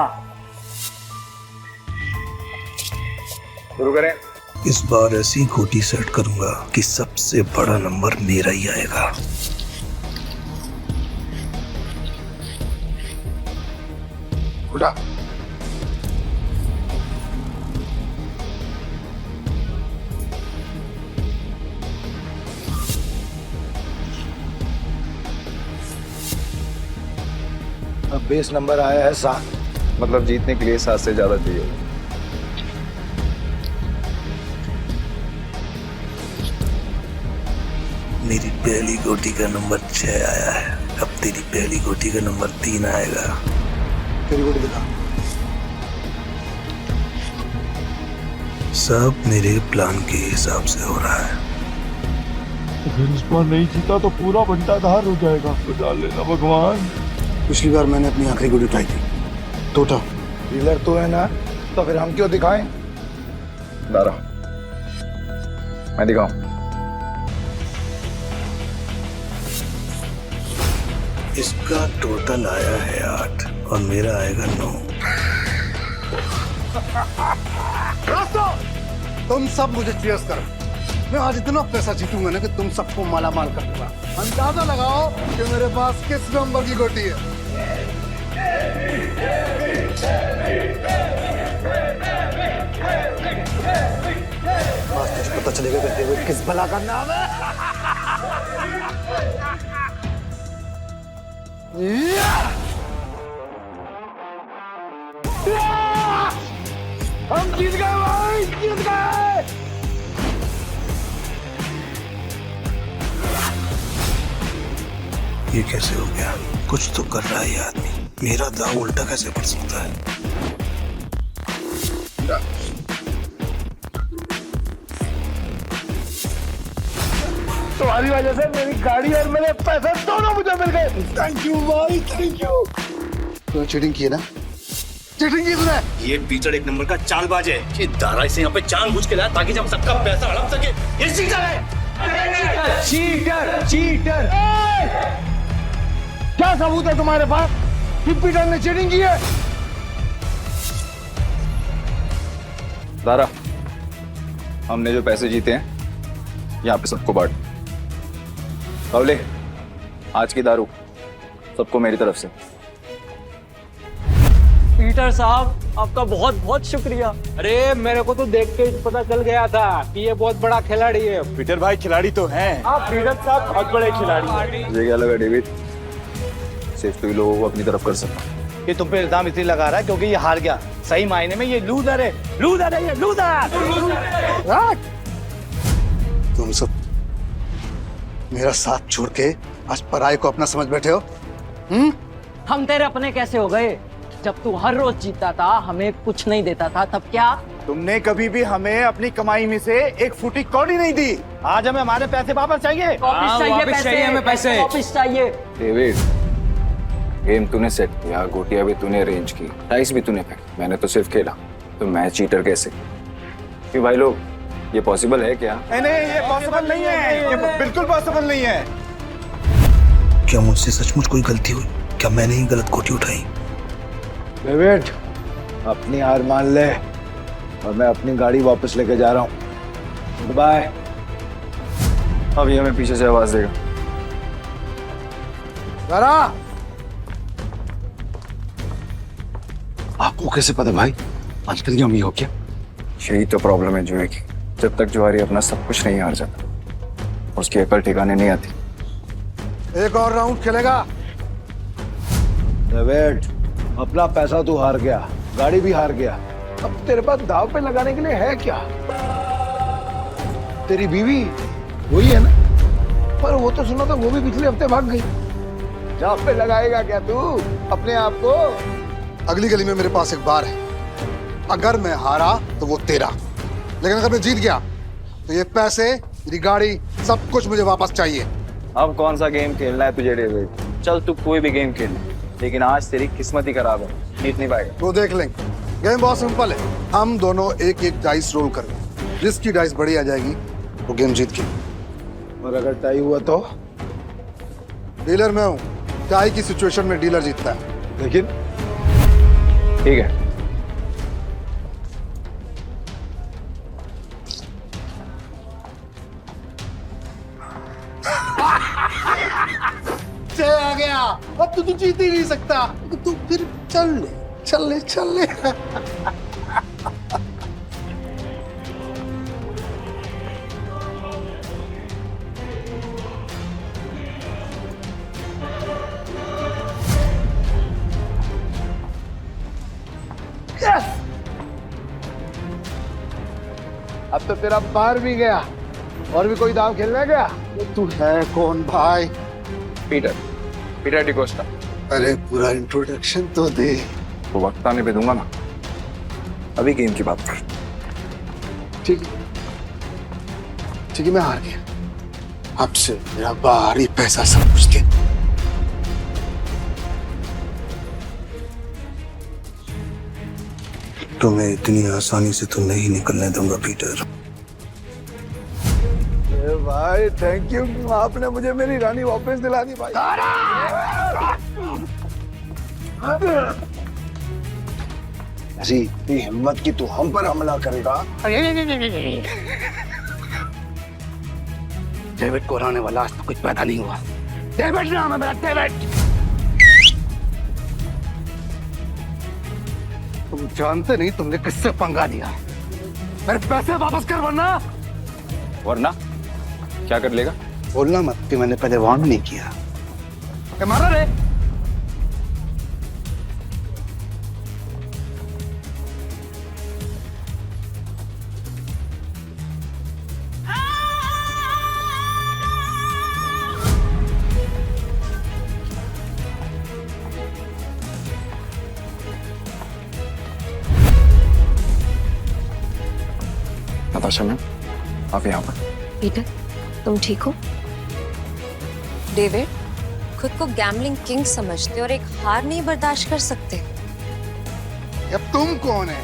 शुरू करें। इस बार ऐसी गोटी सेट करूंगा कि सबसे बड़ा नंबर मेरा ही आएगा। उठा। अब बेस नंबर आया है 7। मतलब जीतने के लिए 7 से ज्यादा चाहिए। मेरी पहली गोटी का नंबर 6 आया है। अब तेरी पहली गोटी का नंबर 3 आएगा। तेरी गोटी दिखा। सब मेरे प्लान के हिसाब से हो रहा है। अगर इस बार नहीं जीता तो पूरा बंटाधार हो जाएगा। बचा लेना भगवान। पिछली बार मैंने अपनी आखिरी गुड उठाई थी, टूटा। डीलर तो है ना, तो फिर हम क्यों दिखाएं? दारा, मैं दिखाऊं? इसका टोटल आया है 8 और मेरा आएगा 9। तुम सब मुझे चीयर्स करो। मैं आज इतना पैसा जीतूंगा ना कि तुम सबको माला माल कर दूंगा। अंदाजा लगाओ कि मेरे पास किस नंबर की गोटी है। आज तुझे पता चलेगा कि डेविड किस भला का नाम है। हम जीत गए भाई, जीत गए। ये कैसे हो गया? कुछ तो कर रहा है ये आदमी। मेरा दांव उल्टा कैसे पड़ सकता है? तुम्हारी वजह से मेरी गाड़ी और मेरे पैसे दोनों मुझे मिल गए। थैंक यू भाई, थैंक यू। तूने चीटिंग की है ना? चीटिंग की तूने? ये पीटर एक नंबर का चालबाज है। ये दारा इसे यहाँ पे जानबूझ के लाया ताकि हम सबका पैसा हड़प सके। ये चीटर है। Cheater, cheater. क्या सबूत है तुम्हारे पास कि पीटर ने चीटिंग की है? दारा, हमने जो पैसे जीते हैं यहाँ पे सबको बांट। बावले, आज की दारू सबको मेरी तरफ से। पीटर साहब, आपका बहुत बहुत शुक्रिया। अरे मेरे को तो देख के पता चल गया था कि ये बहुत बड़ा खिलाड़ी है। पीटर भाई खिलाड़ी तो हैं। आप पीटर साहब बहुत बड़े खिलाड़ी हैं। मुझे क्या लगा डेविड, सिर्फ तू ही लोगों को अपनी तरफ कर सकता। ये तुम पे इल्जाम इसलिए लगा रहा है क्योंकि ये हार गया। सही मायने में ये लूजर है, लूजर है, ये लूजर। तुम सब मेरा साथ छोड़ के आज पराये को अपना समझ बैठे हो। हम तेरे अपने कैसे हो गए? जब तू हर रोज जीतता था, हमें कुछ नहीं देता था, तब क्या? तुमने कभी भी हमें अपनी कमाई में से एक फुटी कौड़ी नहीं दी। आज हमें हमारे पैसे वापस चाहिए। वापस चाहिए, वापस चाहिए हमें पैसे। वापस चाहिए। डेविड, गेम तूने सेट किया, गोटियां भी तूने अरेंज की, डाइस भी तूने फेंकी, मैंने तो सिर्फ खेला। तो मैं चीटर कैसे? कि भाई लोग, ये पॉसिबल है क्या? नहीं, ये पॉसिबल नहीं है। ये बिल्कुल पॉसिबल नहीं है। क्या मुझसे सचमुच कोई गलती हुई? क्या मैंने ही गलत गोटी उठाई? डेविड, अपनी हार मान ले और मैं अपनी गाड़ी वापस लेके जा रहा हूँ। बाय। अब ये हमें पीछे से आवाज देगा। जरा आपको कैसे पता भाई? अंतरिया में हो क्या? यही तो प्रॉब्लम है जुए की। जब तक जुआरी अपना सब कुछ नहीं हार जाता, उसकी अकल ठिकाने नहीं आती। एक और राउंड खेलेगा? डेविड, अपना पैसा तू हार गया, गाड़ी भी हार गया। अब तेरे पास दाव पे लगाने के लिए है क्या? तेरी बीवी वही है ना? पर वो तो सुना था वो भी पिछले हफ्ते भाग गई। दाव पे लगाएगा क्या तू अपने आप को? अगली गली में मेरे पास एक बार है। अगर मैं हारा तो वो तेरा, लेकिन अगर मैं जीत गया तो ये पैसे, मेरी गाड़ी, सब कुछ मुझे वापस चाहिए। अब कौन सा गेम खेलना है तुझे डेविड? चल तू कोई भी गेम खेल, लेकिन आज तेरी किस्मत ही खराब है, जीत नहीं पाएगा। तो देख लेंगे। गेम बहुत सिंपल है। हम दोनों एक एक डाइस रोल करेंगे। जिसकी डाइस बड़ी आ जाएगी वो गेम जीत गई। और अगर टाई हुआ तो? डीलर मैं हूँ, टाई की सिचुएशन में डीलर जीतता है। लेकिन ठीक है। आ गया। अब तो तू जीत ही नहीं सकता। तो तू फिर चल ले, चल ले, चल ले। अब तो तेरा बाहर भी गया। और भी कोई दाव खेलने गया? तू है कौन भाई? पीटर डिकोस्टा। अरे पूरा इंट्रोडक्शन तो दे। तो वक्त आने पे दूंगा ना, अभी गेम की बात कर। ठीक है, मैं हार गया। आपसे मेरा बाहरी पैसा सब कुछ दे। तो मैं इतनी आसानी से तो नहीं निकलने दूंगा पीटर। भाई थैंक यू, आपने मुझे मेरी रानी वापस दिला दी भाई। ऐसी इतनी हिम्मत की तू हम पर हमला करेगा? डेविड को हराने वाला आज तो कुछ पैदा नहीं हुआ। डेविड नाम है मेरा, डेविड। तुम जानते नहीं तुमने किससे पंगा लिया। मेरे पैसे वापस कर वरना क्या कर लेगा? बोलना मत कि मैंने पहले वार्न नहीं किया। मारा रे। नताशा मैम, आप यहाँ पर। पीटर, तुम ठीक हो? डेविड खुद को गैम्बलिंग किंग समझते और एक हार नहीं बर्दाश्त कर सकते। अब तुम कौन है?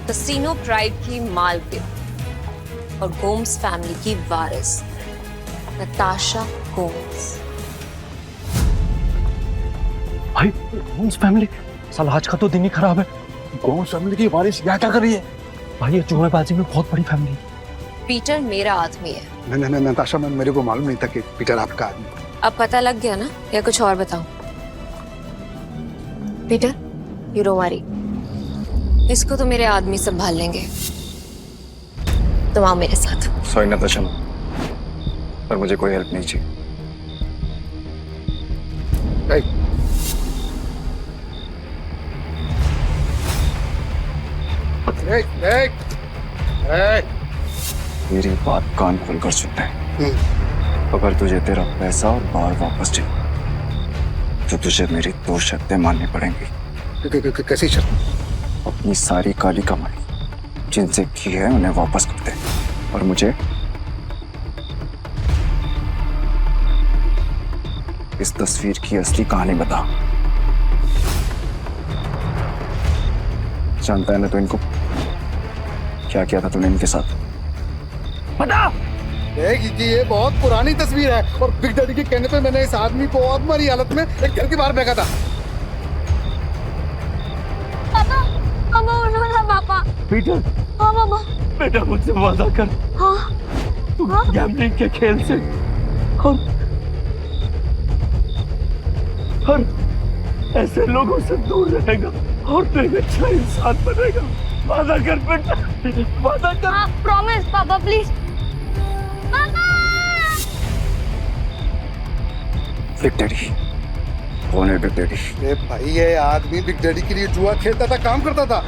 कसिनो प्राइड की मालकिन और गोम्स फैमिली की वारिस नताशा गोम्स। भाई गोम्स फैमिली, साला आज का तो दिन ही खराब है। गोम्स फैमिली की वारिस यहाँ क्या कर रही है? भाई ये जुएबाजी में बहुत बड़ी फैमिली है। पीटर मेरा आदमी है। नहीं नताशा मैम, मेरे को मालूम नहीं था कि पीटर आपका आदमी। अब पता लग गया ना, या कुछ और बताऊं? पीटर, यू डोंट वरी, इसको तो मेरे आदमी संभाल लेंगे। तुम आओ मेरे साथ। सॉरी नताशा मैम, पर मुझे कोई हेल्प नहीं चाहिए। मेरी बात कान खोलकर सुनता है। अगर तुझे तेरा पैसा और बार वापस चाहिए तो तुझे मेरी 2 शर्तें माननी पड़ेंगी। कैसी शर्त? अपनी सारी काली कमाई जिनसे की है उन्हें वापस कर दे, और मुझे इस तस्वीर की असली कहानी बता। जानता है ना तो इनको क्या किया था तूने इनके साथ? बता। ये बहुत पुरानी तस्वीर है और बिग डैडी के कहने पे मैंने इस आदमी को और मरी हालत में एक घर के बाहर फेंका था। पापा, पापा उन्होंने पापा। पीटर। हाँ पापा। बेटा मुझसे वादा कर। हाँ। तू गैम्बलिंग के खेल से और ऐसे लोगों से दूर रहेगा और तू एक अच्छा इंसान बनेगा। वादा कर बेटा, वादा कर। हाँ, प्रॉमिस पापा प्लीज। पापा! बिग डैडी कौन है? Big daddy? ए भाई, ये आदमी बिग डैडी के लिए जुआ खेलता था, काम करता था।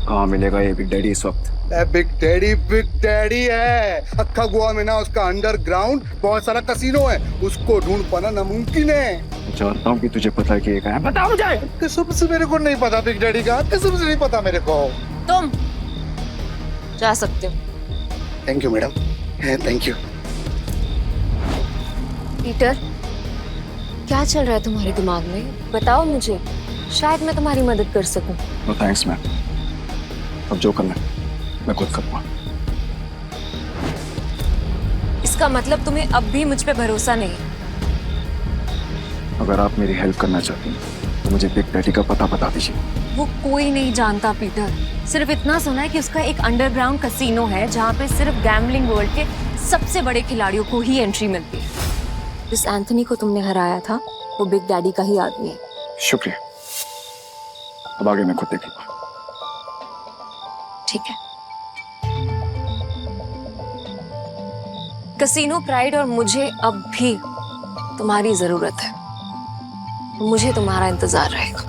कहाँ मिलेगा ये बिग डैडी इस वक्त? बिग डैडी है। अक्खा गोवा में ना उसका अंडरग्राउंड बहुत सारा कसीनो है, उसको ढूंढ पाना नामुमकिन है। जानता हूँ कि तुझे पता है कि ये कहाँ है। बता मुझे। कसम से मेरे को नहीं पता बिग डैडी का, कसम से नहीं पता मेरे को। तुम जा सकते हो। Thank you madam, thank you. Peter, क्या चल रहा है तुम्हारे दिमाग में? बताओ मुझे, शायद मैं तुम्हारी मदद कर सकूं। नो थैंक्स मैम, अब जो करना है मैं खुद करूँगा। इसका मतलब तुम्हें अब भी मुझ पे भरोसा नहीं? अगर आप मेरी हेल्प करना चाहती हैं तो मुझे बिग डैडी का पता बता दीजिए। वो कोई नहीं जानता पीटर, सिर्फ इतना सुना है कि उसका एक अंडरग्राउंड कसीनो है जहाँ पे सिर्फ गैम्बलिंग वर्ल्ड के सबसे बड़े खिलाड़ियों को ही एंट्री मिलती है। जिस एंथनी को तुमने हराया था वो बिग डैडी का ही आदमी है। शुक्रिया, अब आगे मैं खुद देखूंगा। ठीक है। कसीनो प्राइड और मुझे अब भी तुम्हारी जरूरत है, मुझे तुम्हारा इंतजार रहेगा।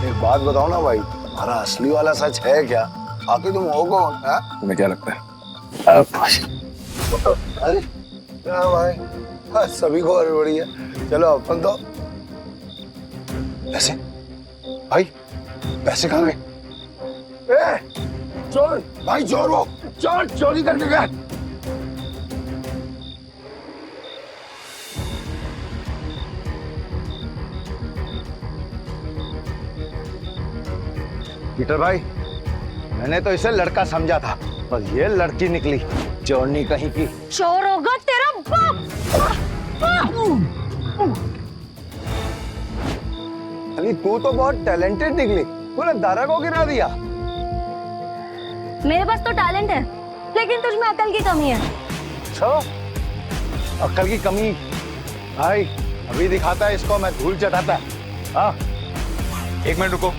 एक बात बताओ ना भाई, हमारा असली वाला सच है क्या? आखिर तुम हो कौन? तुम्हें क्या लगता है? अरे क्या भाई, सभी को हड़बड़ी है। चलो अपन तो पैसे भाई, पैसे कहाँ गए? चोर भाई, चोर वो चोर चोरी करके गए। पीटर भाई, मैंने तो इसे लड़का समझा था, पर ये लड़की निकली चोरनी कहीं की। चोर होगा तेरा बाप। अरे तू तो बहुत टैलेंटेड निकली, तूने दारा को गिरा दिया। मेरे पास तो टैलेंट है, लेकिन तुझ में अकल की कमी है। अच्छा, अकल की कमी? भाई अभी दिखाता है इसको, मैं धूल चटाता है। हाँ, 1 मिनट रुको।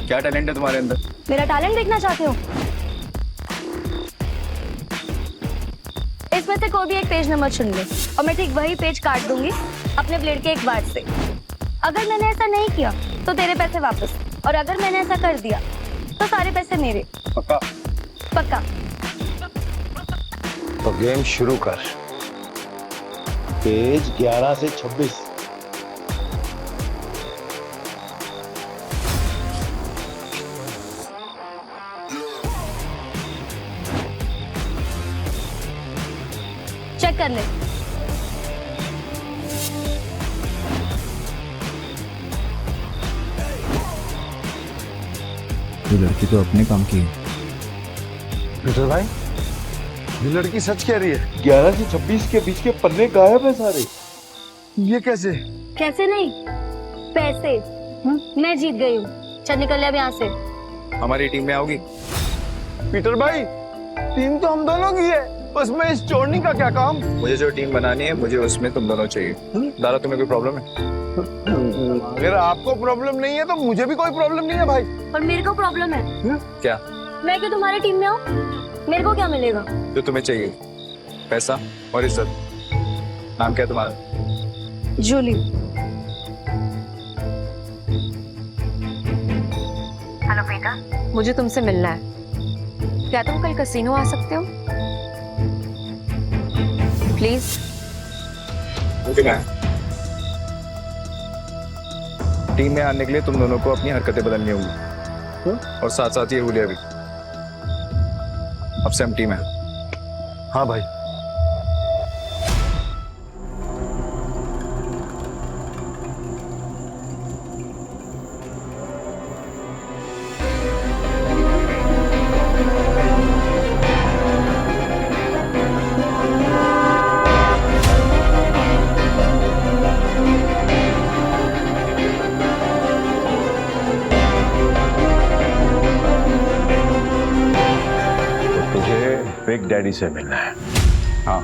क्या टैलेंट है तुम्हारे अंदर? मेरा टैलेंट देखना चाहते हो? इसमें से कोई भी एक पेज नंबर चुन ले और मैं ठीक वही पेज काट दूंगी अपने ब्लेड के एक वार से। अगर मैंने ऐसा नहीं किया तो तेरे पैसे वापस, और अगर मैंने ऐसा कर दिया तो सारे पैसे मेरे। पक्का? पक्का। तो गेम शुरू कर। पेज 11 से 26। चेक कर ले। ये लड़की तो अपने काम की है। पीटर भाई, ये लड़की सच कह रही है। 11 से 26 के बीच के पन्ने गायब है सारे। ये कैसे? कैसे नहीं, पैसे मैं जीत गई हूँ। चल निकल ले अब यहाँ से। हमारी टीम में आओगी? पीटर भाई, टीम तो हम दोनों की है, उसमें इस चोरनी का क्या काम? मुझे जो टीम बनानी है, मुझे उसमें तुम दोनों चाहिए। दारा, तुम्हें कोई प्रॉब्लम है? अगर आपको प्रॉब्लम नहीं है तो मुझे भी कोई प्रॉब्लम नहीं है भाई। और मेरे को प्रॉब्लम है। क्या? मैं क्यों तुम्हारी टीम में आऊँ? मेरे को क्या मिलेगा? जो तुम्हें चाहिए, पैसा और इज्जत। नाम क्या है तुम्हारा? जूली। हेलो बेटा, मुझे तुमसे मिलना है। क्या तुम कल कैसीनो आ सकते हो? प्लीज। टीम में आने के लिए तुम दोनों को अपनी हरकतें बदलनी होंगी, और साथ साथ ये हुलिया भी। अब से हम टीम है। हाँ भाई। बिग डैडी से मिलना है। हाँ,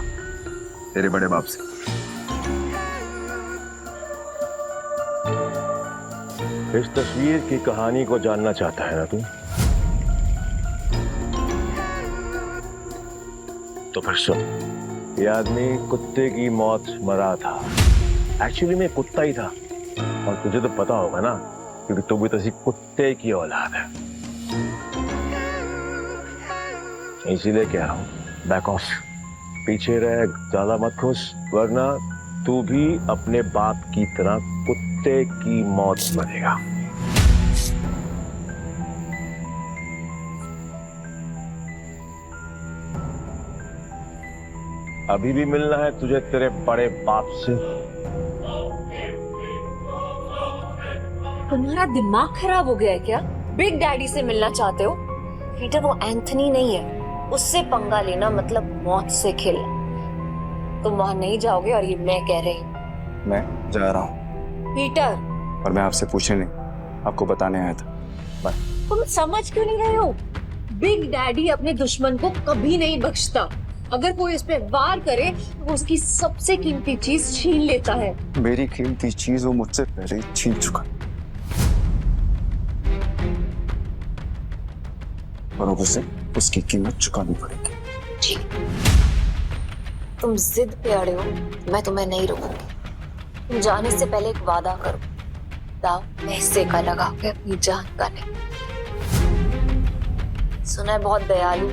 तेरे बड़े बाप से। इस तस्वीर की कहानी को जानना चाहता है ना तू? तो फिर सुन। ये आदमी कुत्ते की मौत मरा था। एक्चुअली में कुत्ता ही था, और तुझे तो पता होगा ना, क्योंकि तू भी तो कुत्ते की औलाद है। इसीलिए कह रहा हूं, बैक ऑफ, पीछे रह, ज्यादा मत खुश, वरना तू भी अपने बाप की तरह कुत्ते की मौत मरेगा। अभी भी मिलना है तुझे तेरे बड़े बाप से? तुम्हारा दिमाग खराब हो गया है क्या? बिग डैडी से मिलना चाहते हो? पीटर, वो एंथनी नहीं है, उससे पंगा लेना मतलब मौत से खेलना। तुम वहां नहीं जाओगे, और ये मैं कह रही हूँ। मैं जा रहा हूँ। पीटर, और मैं आपसे पूछने नहीं, आपको बताने आया था। बाय। तुम समझ क्यों नहीं रहे हो? बिग डैडी अपने दुश्मन को कभी नहीं बख्शता। अगर कोई इस पे वार करे तो उसकी सबसे कीमती चीज छीन लेता है। मेरी कीमती चीज वो मुझसे पहले ही छीन चुका, और अब उसे उसकी कीमत चुकानी पड़ेगी। ठीक, तुम जिद पे अड़े हो, मैं तुम्हें नहीं रोकूंगी। तुम जाने से पहले एक वादा करो, दाव पैसे का लगा के अपनी जान का नहीं। सुना है बहुत दयालु,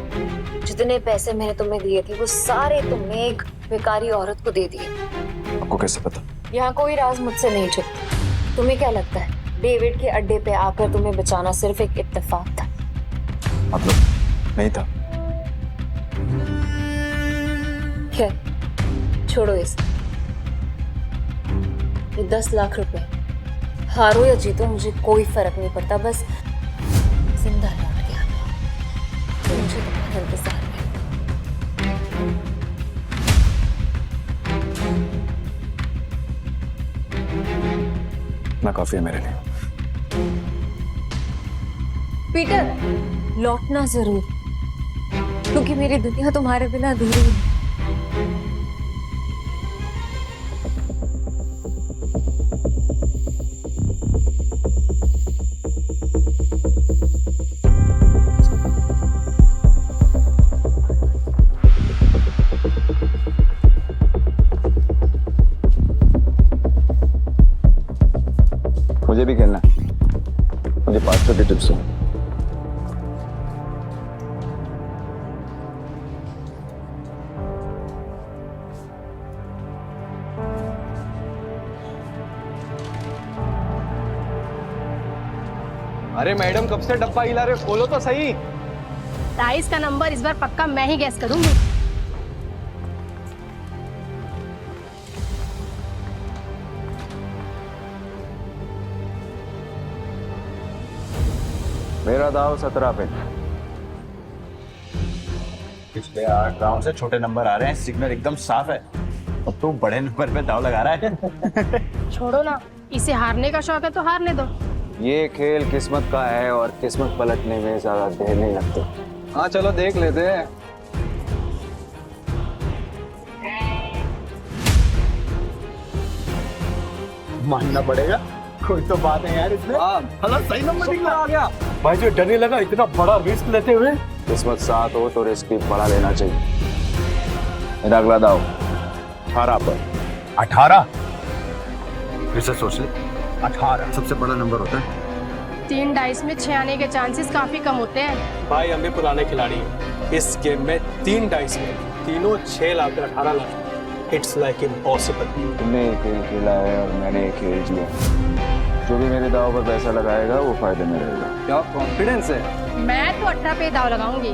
जितने पैसे मैंने तुम्हें दिए थे वो सारे तुमने एक बेकारी औरत को दे दिए। आपको कैसे पता? यहाँ कोई राज मुझसे नहीं छुपता। तुम्हें क्या लगता है डेविड के अड्डे पे आकर तुम्हें बचाना सिर्फ एक इत्तेफाक था? मतलब नहीं था। खैर छोड़ो इस। ये 10 लाख रुपए हारो या जीतो मुझे कोई फर्क नहीं पड़ता, बस जिंदा लौट के आना। तो मुझे तुम्हारा इंतजार है। ना काफी है मेरे लिए। पीटर लौटना जरूर, क्योंकि मेरी दुनिया तुम्हारे बिना अधूरी है। मुझे भी खेलना है। मुझे 500 की टिप्स हो। अरे मैडम कब से डब्बा हिला रहे, खोलो तो सही। राइस का नंबर इस बार पक्का मैं ही गैस करूंगी। मेरा दाव 17 पे। पिछले 8 राउंड से छोटे नंबर आ रहे हैं, सिग्नल एकदम साफ है। अब तू बड़े नंबर पे दाव लगा रहा है। छोड़ो ना, इसे हारने का शौक है तो हारने दो। ये खेल किस्मत का है और किस्मत पलटने में ज्यादा देर नहीं लगती। हाँ चलो देख लेते हैं। मानना पड़ेगा, कोई तो बात है यार इसमें। हला सही नंबर निकला आ गया। भाई जो डर नहीं लगा इतना बड़ा रिस्क लेते हुए। किस्मत साथ हो तो रिस्क भी बड़ा लेना चाहिए। मेरा अगला दाव 18 पर। 18 फिर से सोच ले। 18 सबसे बड़ा नंबर होता है। 3 डाइस में 6 आने के चांसेस काफी कम होते हैं। भाई हम भी पुराने खिलाड़ी हैं। इस गेम में 3 डाइस में तीनों 6 lakh 18 lakh. It's like impossible. तुमने एक खेल खेला है और मैंने एक खेल जिया। जो भी मेरे दाव पर पैसा लगाएगा वो फायदे में रहेगा। क्या कॉन्फिडेंस है? मैं तो 18 पे दाव लगाऊंगी।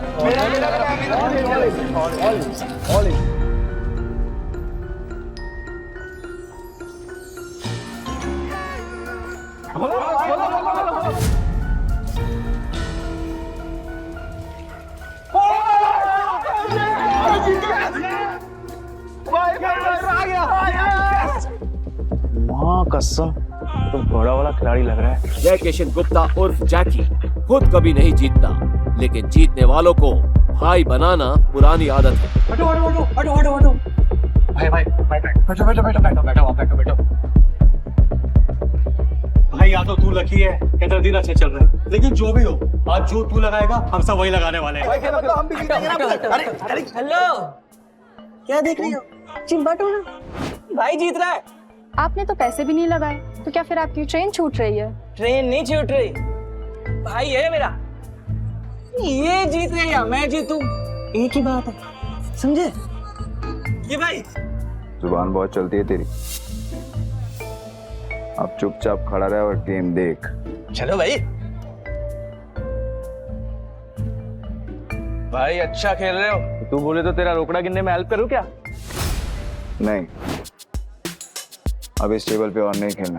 माँ कसम तुम घोड़ा वाला खिलाड़ी लग रहा है। जय किशन गुप्ता उर्फ जैकी खुद कभी नहीं जीतता, लेकिन जीतने वालों को भाई बनाना पुरानी आदत है। हटो हटो हटो हटो हटो हटो। भाई भाई बैठो बैठो बैठो बैठो बैठो बैठो बैठो। भाई या तो तू लकी है या तेरा दिन अच्छे चल रहे हैं, लेकिन जो भी हो आज जो तू लगाएगा हम सब वही लगाने वाले हैं। हम भी जीतेंगे ना। अरे हेलो, क्या देख रही हो? चिंबटो ना, भाई जीत रहा है। आपने तो पैसे भी नहीं लगाए, तो क्या फिर आपकी ट्रेन छूट रही है? ट्रेन नहीं छूट रही, भाई है मेरा। ये जीत गया या मैं जीतूं, एक ही बात है, समझे? ये भाई जुबान बहुत चलती है तेरी। अब चुपचाप खड़ा रहे और गेम देख। चलो भाई। भाई अच्छा खेल रहे हो। तू बोले तो तेरा रोकड़ा गिनने में हेल्प करूं क्या? नहीं, अब इस टेबल पे और नहीं खेलना।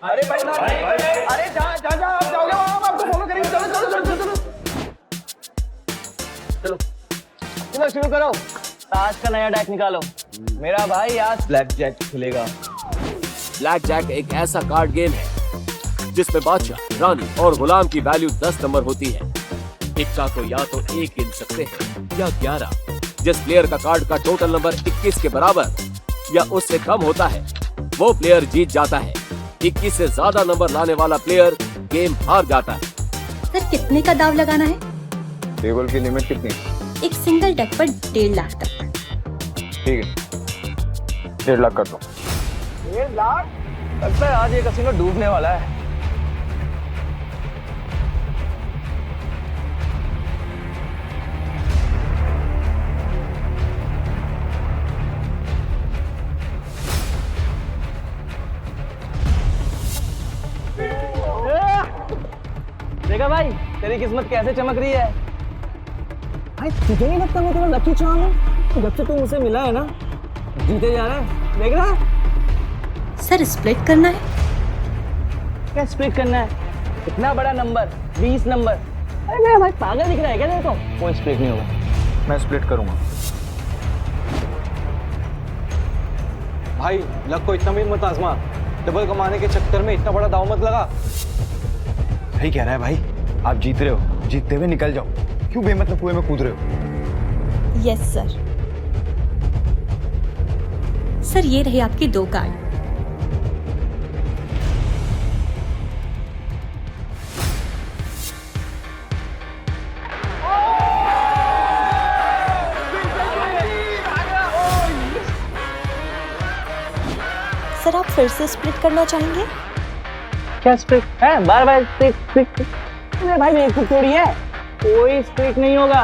अरे जा आप जाओगे वहां, हम आपको फॉलो करेंगे। चलो शुरू करो। आज का नया डेक निकालो। मेरा भाई आज ब्लैक जैक खेलेगा। ब्लैक जैक एक ऐसा कार्ड गेम है जिसमें बादशाह, रानी और गुलाम की वैल्यू 10 नंबर होती है। इक्का को या तो 1 गिन सकते हैं या 11। जिस प्लेयर का कार्ड का टोटल नंबर 21 के बराबर या उससे कम होता है वो प्लेयर जीत जाता है। 21 से ज्यादा नंबर लाने वाला प्लेयर गेम हार जाता है। सर कितने का दाव लगाना है? टेबल की लिमिट कितनी? एक सिंगल डेक पर 1.5 लाख तक। ठीक है, 1.5 लाख कर दो। 1.5 लाख? लगता है आज ये कसिनो डूबने वाला है। मेरी किस्मत कैसे चमक रही है। भाई तुझे नहीं लगता मैं तेरा लकी चार्म हूँ? जब से तू मुझसे मिला है ना, जीते जा रहा है, देख रहा है। सर स्प्लिट करना है? क्या स्प्लिट करना है? इतना बड़ा नंबर, 20 नंबर। अरे मेरा भाई पागल दिख रहा है क्या तेरे को? कोई स्प्लिट नहीं होगा। मैं स्प्लिट करूंगा। भाई लक को इतना भी मत आजमा, डबल कमाने के चक्कर में इतना बड़ा दाव मत लगा। सही कह रहा है भाई, आप जीत रहे हो, जीतते हुए निकल जाओ, क्यों बेमतलब कुएं में कूद रहे हो? Yes sir. सर ये रहे आपके 2 कार्ड। सर आप फिर से स्प्लिट करना चाहेंगे? क्या स्प्लिट है? बार बार स्प्लिट। अरे भाई मेरी खुद थोड़ी है, कोई स्प्लिट नहीं होगा।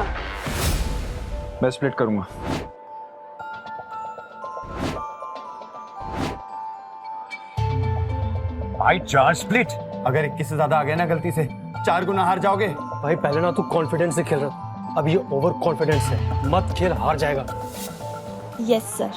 मैं स्प्लिट करूंगा। भाई 4 स्प्लिट। अगर 21 से ज्यादा आ गया ना गलती से, 4 गुना हार जाओगे। भाई पहले ना तू कॉन्फिडेंस से खेल रहा, अब ये ओवर कॉन्फिडेंस है, मत खेल, हार जाएगा। Yes sir.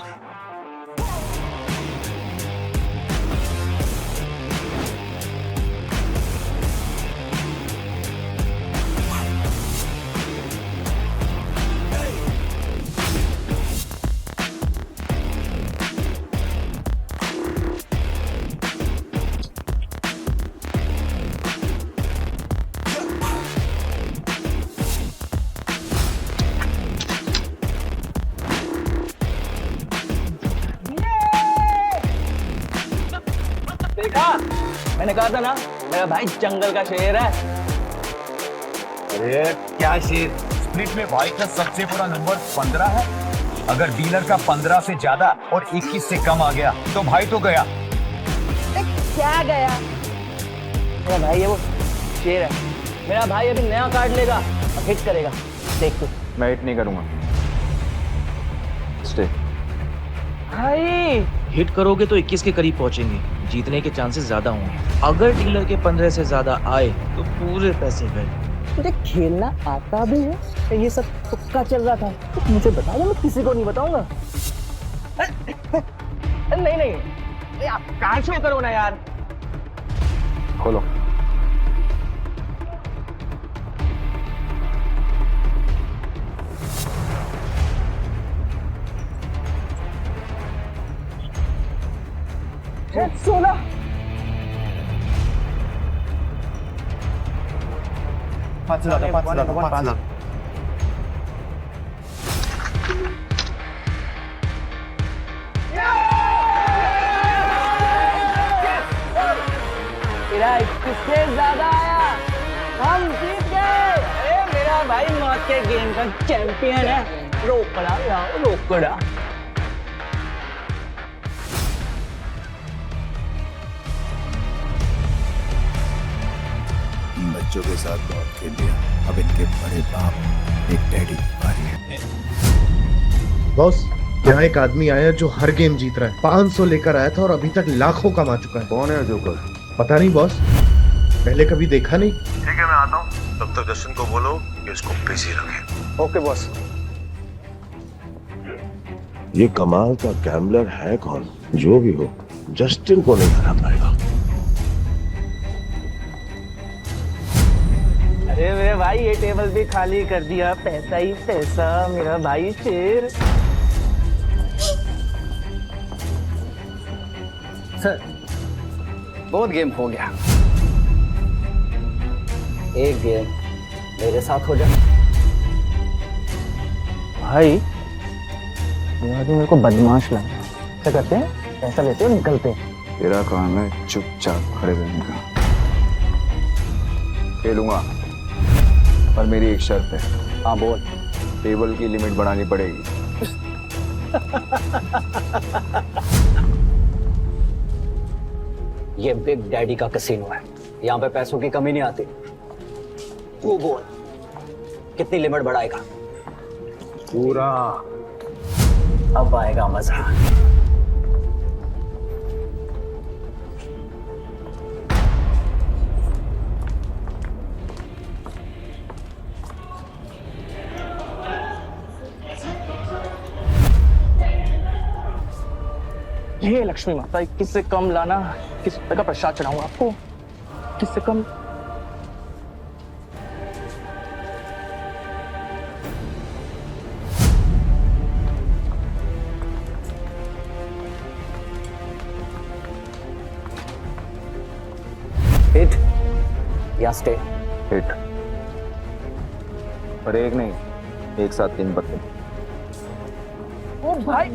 देखा, मैंने कहा था ना मेरा भाई जंगल का शेर है। अरे क्या शेर? स्प्लिट में भाई का सबसे बड़ा नंबर 15 है। अगर डीलर का 15 से ज्यादा और 21 से कम आ गया तो भाई तो गया। क्या गया? मेरा भाई है वो शेर है। मेरा भाई अभी नया कार्ड लेगा और हिट करेगा, देख तू। मैं हिट नहीं करूंगा। स्टे। भाई हिट करोगे तो 21 के करीब पहुंचेंगे, जीतने के चांसेस ज्यादा होंगे। अगर डीलर के 15 से ज्यादा आए तो पूरे पैसे गए। तुझे खेलना आता भी है? ये सब तुक्का चल रहा था, तो मुझे बता दो, मैं किसी को नहीं बताऊंगा। नहीं नहीं, आप कार शो करो ना यार। खोलो। सोना पाँच हजार। तेरा 21 से ज्यादा आया, हम जीत गए। अरे मेरा भाई मौत के गेम का चैंपियन है। रोकड़ा लाओ, रोकड़ा। बच्चों के साथ बहुत खेल लिया, अब इनके बड़े बाप एक डैडी आ रही है। बॉस यहाँ एक आदमी आया जो हर गेम जीत रहा है, 500 लेकर आया था और अभी तक लाखों कमा चुका है। कौन है जोकर? पता नहीं बॉस, पहले कभी देखा नहीं। ठीक है मैं आता हूँ, तब तक जशन को बोलो कि इसको बिजी रखे। Okay boss. ये कमाल का गैम्बलर है कौन? जो भी हो, जस्टिन को नहीं हरा पाएगा। अरे मेरे भाई ये टेबल भी खाली कर दिया, पैसा ही पैसा, मेरा भाई शेर। सर बहुत गेम हो गया, एक गेम मेरे साथ हो जाए। भाई मेरे को बदमाश लगा। क्या करते हैं? पैसा लेते हो, निकलते हैं। तेरा काम है चुपचाप खड़े रहने का। खेलूंगा पर मेरी एक शर्त है। हाँ बोल। टेबल की लिमिट बढ़ानी पड़ेगी। ये बिग डैडी का कैसीनो है, यहाँ पे पैसों की कमी नहीं आती। तू बोल कितनी लिमिट बढ़ाएगा? पूरा। अब आएगा मजा। हे लक्ष्मी माता, 21 से कम लाना, 21 रुपए का प्रसाद चढ़ाऊंगा आपको। 21 से कम। हिट या स्टे? हिट। पर एक नहीं, एक साथ 3 पत्ते। ओ भाई,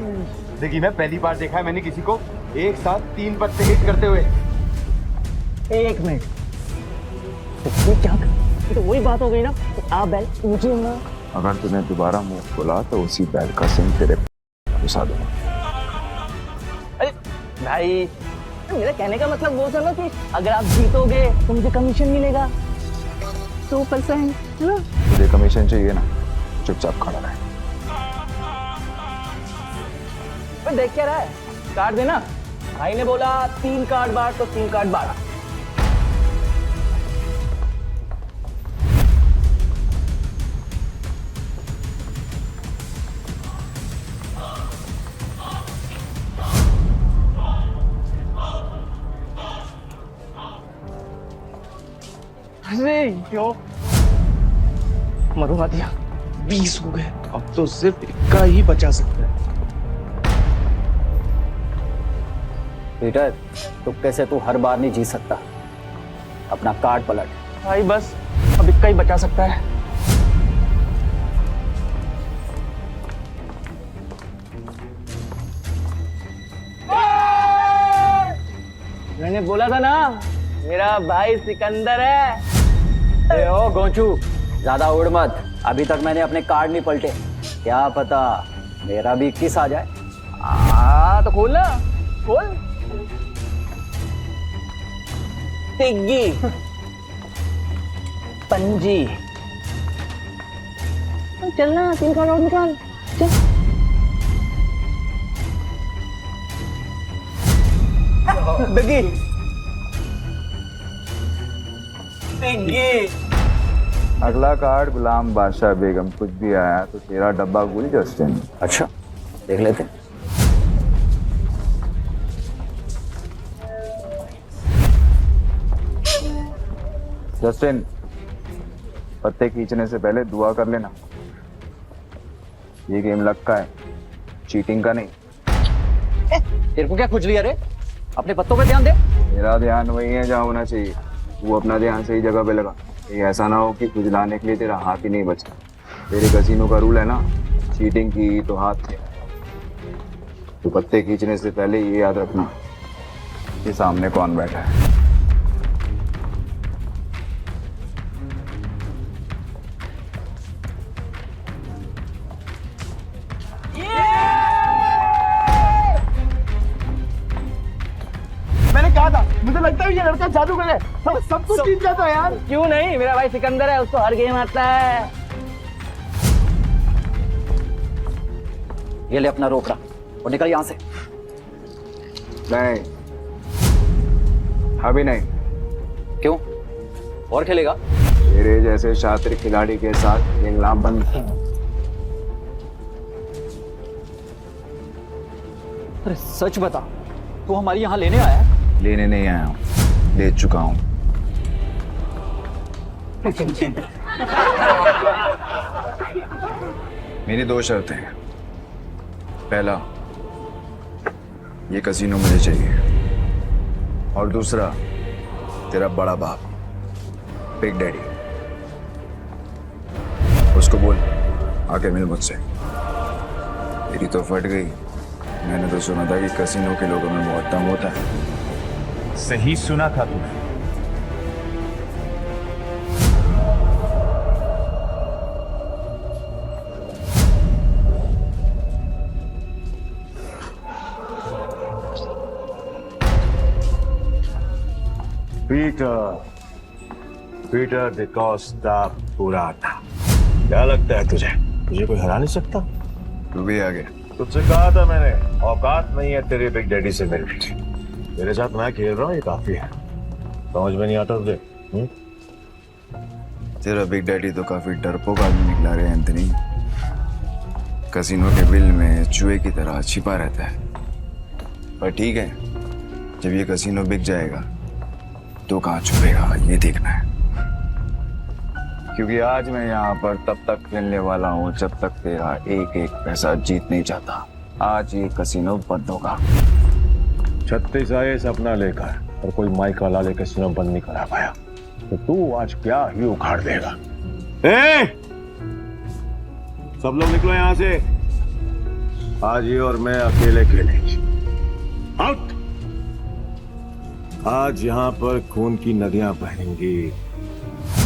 देखिए मैं पहली बार देखा है मैंने किसी को एक साथ 3 पत्ते हिट करते हुए। एक मिनट, ये क्या? ये तो वही बात हो गई ना, आप बैल मुझे ना। अगर तूने दोबारा मुंह खोला तो उसी बैल का सिंह तेरे घुसा दूंगा। अरे भाई, मेरा कहने का मतलब वो था ना कि अगर आप जीतोगे तो मुझे कमीशन मिलेगा 2%, है ना? तुझे कमीशन चाहिए ना, चुपचाप खड़ा रहे। देख क्या रहा है, कार्ड देना। भाई ने बोला 3 कार्ड बांट तो 3 कार्ड बांटा। अरे यो, मरुआ दिया, 20 हो गए। अब तो सिर्फ 1 का ही बचा सकता है। पीटर, तुक्के से तू हर बार नहीं जीत सकता, अपना कार्ड पलट। भाई बस अब 1 का ही बचा सकता है। मैंने बोला था ना, मेरा भाई सिकंदर है। ओ गोंचू, ज्यादा उड़ मत, अभी तक मैंने अपने कार्ड नहीं पलटे, क्या पता मेरा भी 21 आ जाए। तो खोल ना, खोल। तिग्गी, पंजी, चलना 3 कार्ड और निकाल, चल। तिग्गी, तिग्गी। अगला कार्ड गुलाम बादशाह बेगम। कुछ भी आया तो तेरा डब्बा गुल जस्टिन। अच्छा, देख लेते हैं। जस्टिन, पत्ते खींचने से पहले दुआ कर लेना। ये गेम लक का है, चीटिंग का नहीं। तेरे को क्या खुजली है रे? अपने पत्तों पे ध्यान दे। मेरा ध्यान वही है जहाँ होना चाहिए, वो अपना ध्यान सही जगह पे लगा। ये ऐसा ना हो कि खुजलाने के लिए तेरा हाथ ही नहीं बचा। तेरे कसीनो का रूल है ना, चीटिंग की तो हाथ थे। तो पत्ते खींचने से पहले ये याद रखना कि सामने कौन बैठा है। मैंने कहा था, मुझे लगता है ये लड़का जादूगर है, सब कुछ जीत जाता है यार। क्यों नहीं, मेरा भाई सिकंदर है, उसको हर गेम आता है। ये ले अपना रोकड़ा और निकल यहाँ से। नहीं, अभी नहीं। क्यों? और खेलेगा? तेरे जैसे शातिर खिलाड़ी के साथ खेलना बंद। अरे सच बता, तू हमारी यहाँ लेने आया? लेने नहीं आया हूँ, ले चुका हूँ। मेरी 2 शर्तें हैं। पहला, ये कसीनो मुझे चाहिए, और दूसरा, तेरा बड़ा बाप बिग डैडी, उसको बोल आके मिल मुझसे। तेरी तो फट गई। मैंने तो सुना था कि कसीनो के लोगों में बहुत दम होता है। सही सुना था तूने। पीटर द कोस्टा पुराटा। क्या लगता है तुझे, तुझे कोई हरा नहीं सकता? तू भी आ गया। तुझसे कहा था मैंने, औकात नहीं है तेरे बिग डैडी से मिलने की। तेरे साथ मैं खेल रहा हूँ, ये काफी है। समझ में नहीं आता तुझे? तेरा बिग डैडी तो काफी डरपोक आदमी निकला रे एंथनी। कसीनो के बिल में चूहे की तरह छिपा रहता है। पर ठीक है, जब ये कसीनो बिक जाएगा तो कहाँ छुपेगा ये देखना है, क्योंकि आज मैं यहाँ पर तब तक खेलने वाला हूँ जब तक तेरा एक एक पैसा जीत नहीं जाता। आज ये कसीनो बंद होगा। 36 आए सपना लेकर और कोई माइक वाला ले कसीनो बंद नहीं करा पाया, तो तू आज क्या ही उखाड़ देगा। सब लोग निकलो यहाँ से, आज ये और मैं अकेले खेलेंगे। आउट। आज यहाँ पर खून की नदियां बहेंगी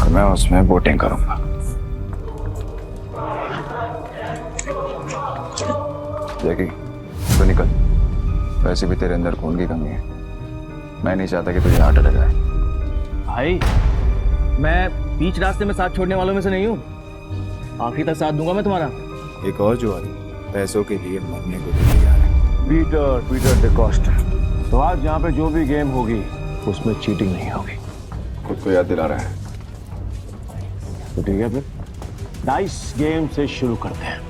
और मैं उसमें बोटिंग करूंगा। जैकी तो निकल, वैसे भी तेरे अंदर खून की कमी है, मैं नहीं चाहता कि तुझे हार्ट अटैक आए। भाई मैं बीच रास्ते में साथ छोड़ने वालों में से नहीं हूँ, आखिरी तक साथ दूंगा मैं तुम्हारा। एक और जुआरी पैसों के लिए मरने को भी तैयार है। पीटर डिकोस्टा। तो आज यहाँ पे जो भी गेम होगी उसमें चीटिंग नहीं होगी। खुद को याद दिला रहा है तो ठीक है, फिर डाइस गेम से शुरू करते हैं।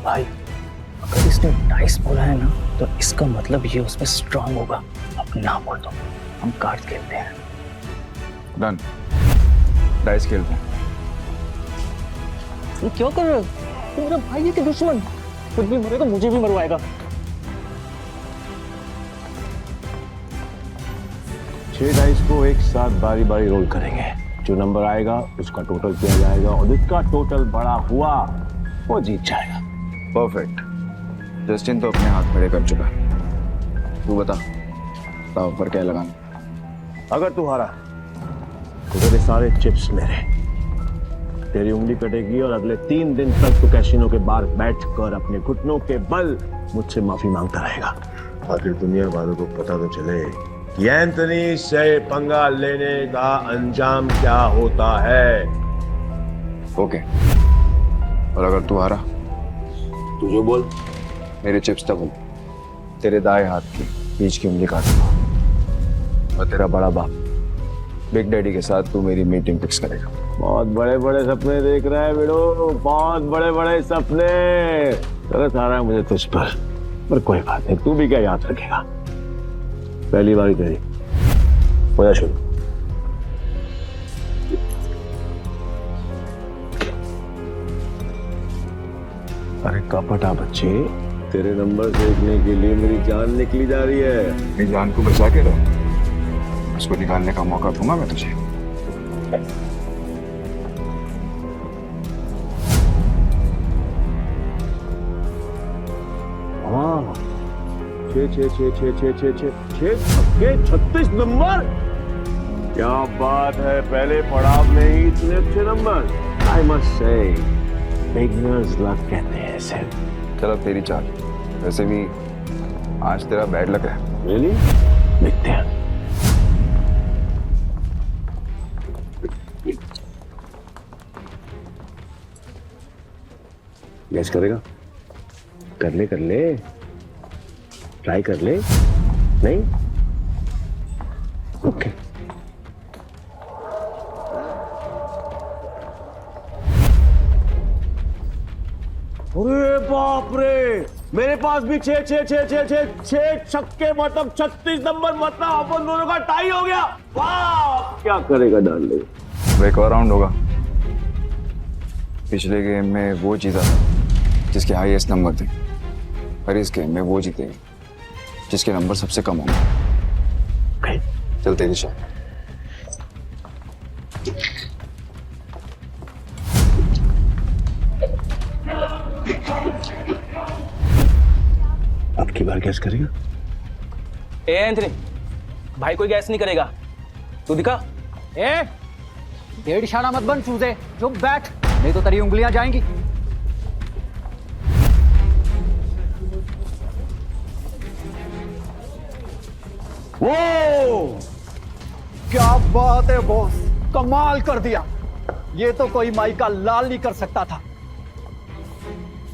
भाई अगर इसने डाइस बोला है ना तो इसका मतलब ये उसमें स्ट्रांग होगा। अब ना बोल दो, हम कार्ड खेलते हैं। डन, डाइस खेलते हैं। तुम क्यों कर रहे हो? तुम मेरा भाई है कि दुश्मन? खुद भी मरेगा मुझे भी मरवाएगा। 6 डाइस को एक साथ बारी बारी रोल करेंगे, जो नंबर आएगा उसका टोटल किया जाएगा और जिसका टोटल बड़ा हुआ वो जीत जाएगा। परफेक्ट। जस्टिन तो अपने हाथ खड़े कर चुका है, तू बता दाव पर क्या लगाना। अगर तू हारा तो तेरे सारे चिप्स मेरे, तेरी उंगली कटेगी और अगले 3 दिन तक तू कैसीनो के बाहर बैठकर अपने घुटनों के बल मुझसे माफी मांगता रहेगा। आखिर दुनिया वालों को पता तो चले कि एंथनी से पंगा लेने का अंजाम क्या होता है। ओके, और अगर तू हारा तू जो बोल। मेरे चिप्स डबल, तेरे दाएं हाथ की बीच की उंगली काटूंगा और तेरा बड़ा बाप बिग डैडी के साथ तू मेरी मीटिंग फिक्स करेगा। बहुत बड़े बड़े सपने देख रहा है बेड़ो, बहुत बड़े बड़े सपने। तरस आ रहा है मुझे तुझ पर कोई बात नहीं, तू भी क्या याद रखेगा। पहली बारी तेरी, हो जा शुरू। अरे कपटा बच्चे, तेरे नंबर देखने के लिए मेरी जान निकली जा रही है। मेरी जान को बचा के रहो, उसको निकालने का मौका दूंगा मैं तुझे। हाँ, 36 नंबर, क्या बात है। पहले पड़ाव में ही इतने अच्छे number. I must say beginners luck कहते हैं इसे। चलो तेरी चाल, वैसे भी आज तेरा बैड लक है। रियली? देखते हैं। गैस करेगा? कर ले, ट्राई कर ले। नहीं? ओके। अरे बाप रे, मेरे पास भी 6 छक्के, मतलब 36 नंबर, मतलब अपन दोनों का टाई हो गया। वाह, क्या करेगा डार्लिंग? एक और राउंड होगा। पिछले गेम में वो जीता था जिसके हाईएस्ट नंबर थे, और इस गेम में वो जीतेगा जिसके नंबर सबसे कम होंगे। चल तेरी शॉट। अब की बार गैस करेगा? ए एंथनी, भाई कोई गैस नहीं करेगा, तू दिखा। डेढ़ इशारा मत बन चूजे, जो बैठ, नहीं तो तेरी उंगलियां जाएंगी। वो क्या बात है बॉस, कमाल कर दिया। ये तो कोई माई का लाल नहीं कर सकता था।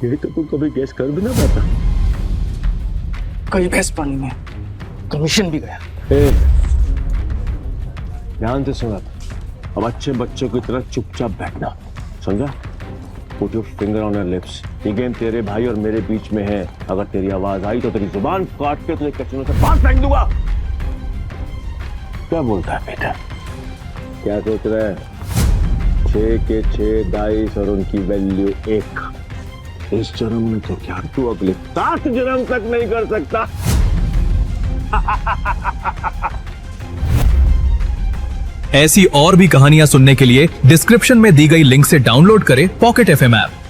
ये तो तू कभी गैस कर भी ना पाता। कई भैंस पानी में, कमीशन भी गया। ध्यान से सुना, अब अच्छे बच्चों की तरह चुपचाप बैठना, समझा? Put your finger on your lips. ये गेम तेरे भाई और मेरे बीच में है। अगर तेरी आवाज आई तो तेरी जुबान काट के तुझे कैसीनो से बाहर फेंक दूंगा। क्या बोलता है बेटा? क्या सोच रहा है? 6 के 6 डाइस और उनकी वैल्यू 1। इस जन्म में तो क्या तू अगले 7 जन्म तक नहीं कर सकता। ऐसी और भी कहानियां सुनने के लिए डिस्क्रिप्शन में दी गई लिंक से डाउनलोड करें पॉकेट FM ऐप।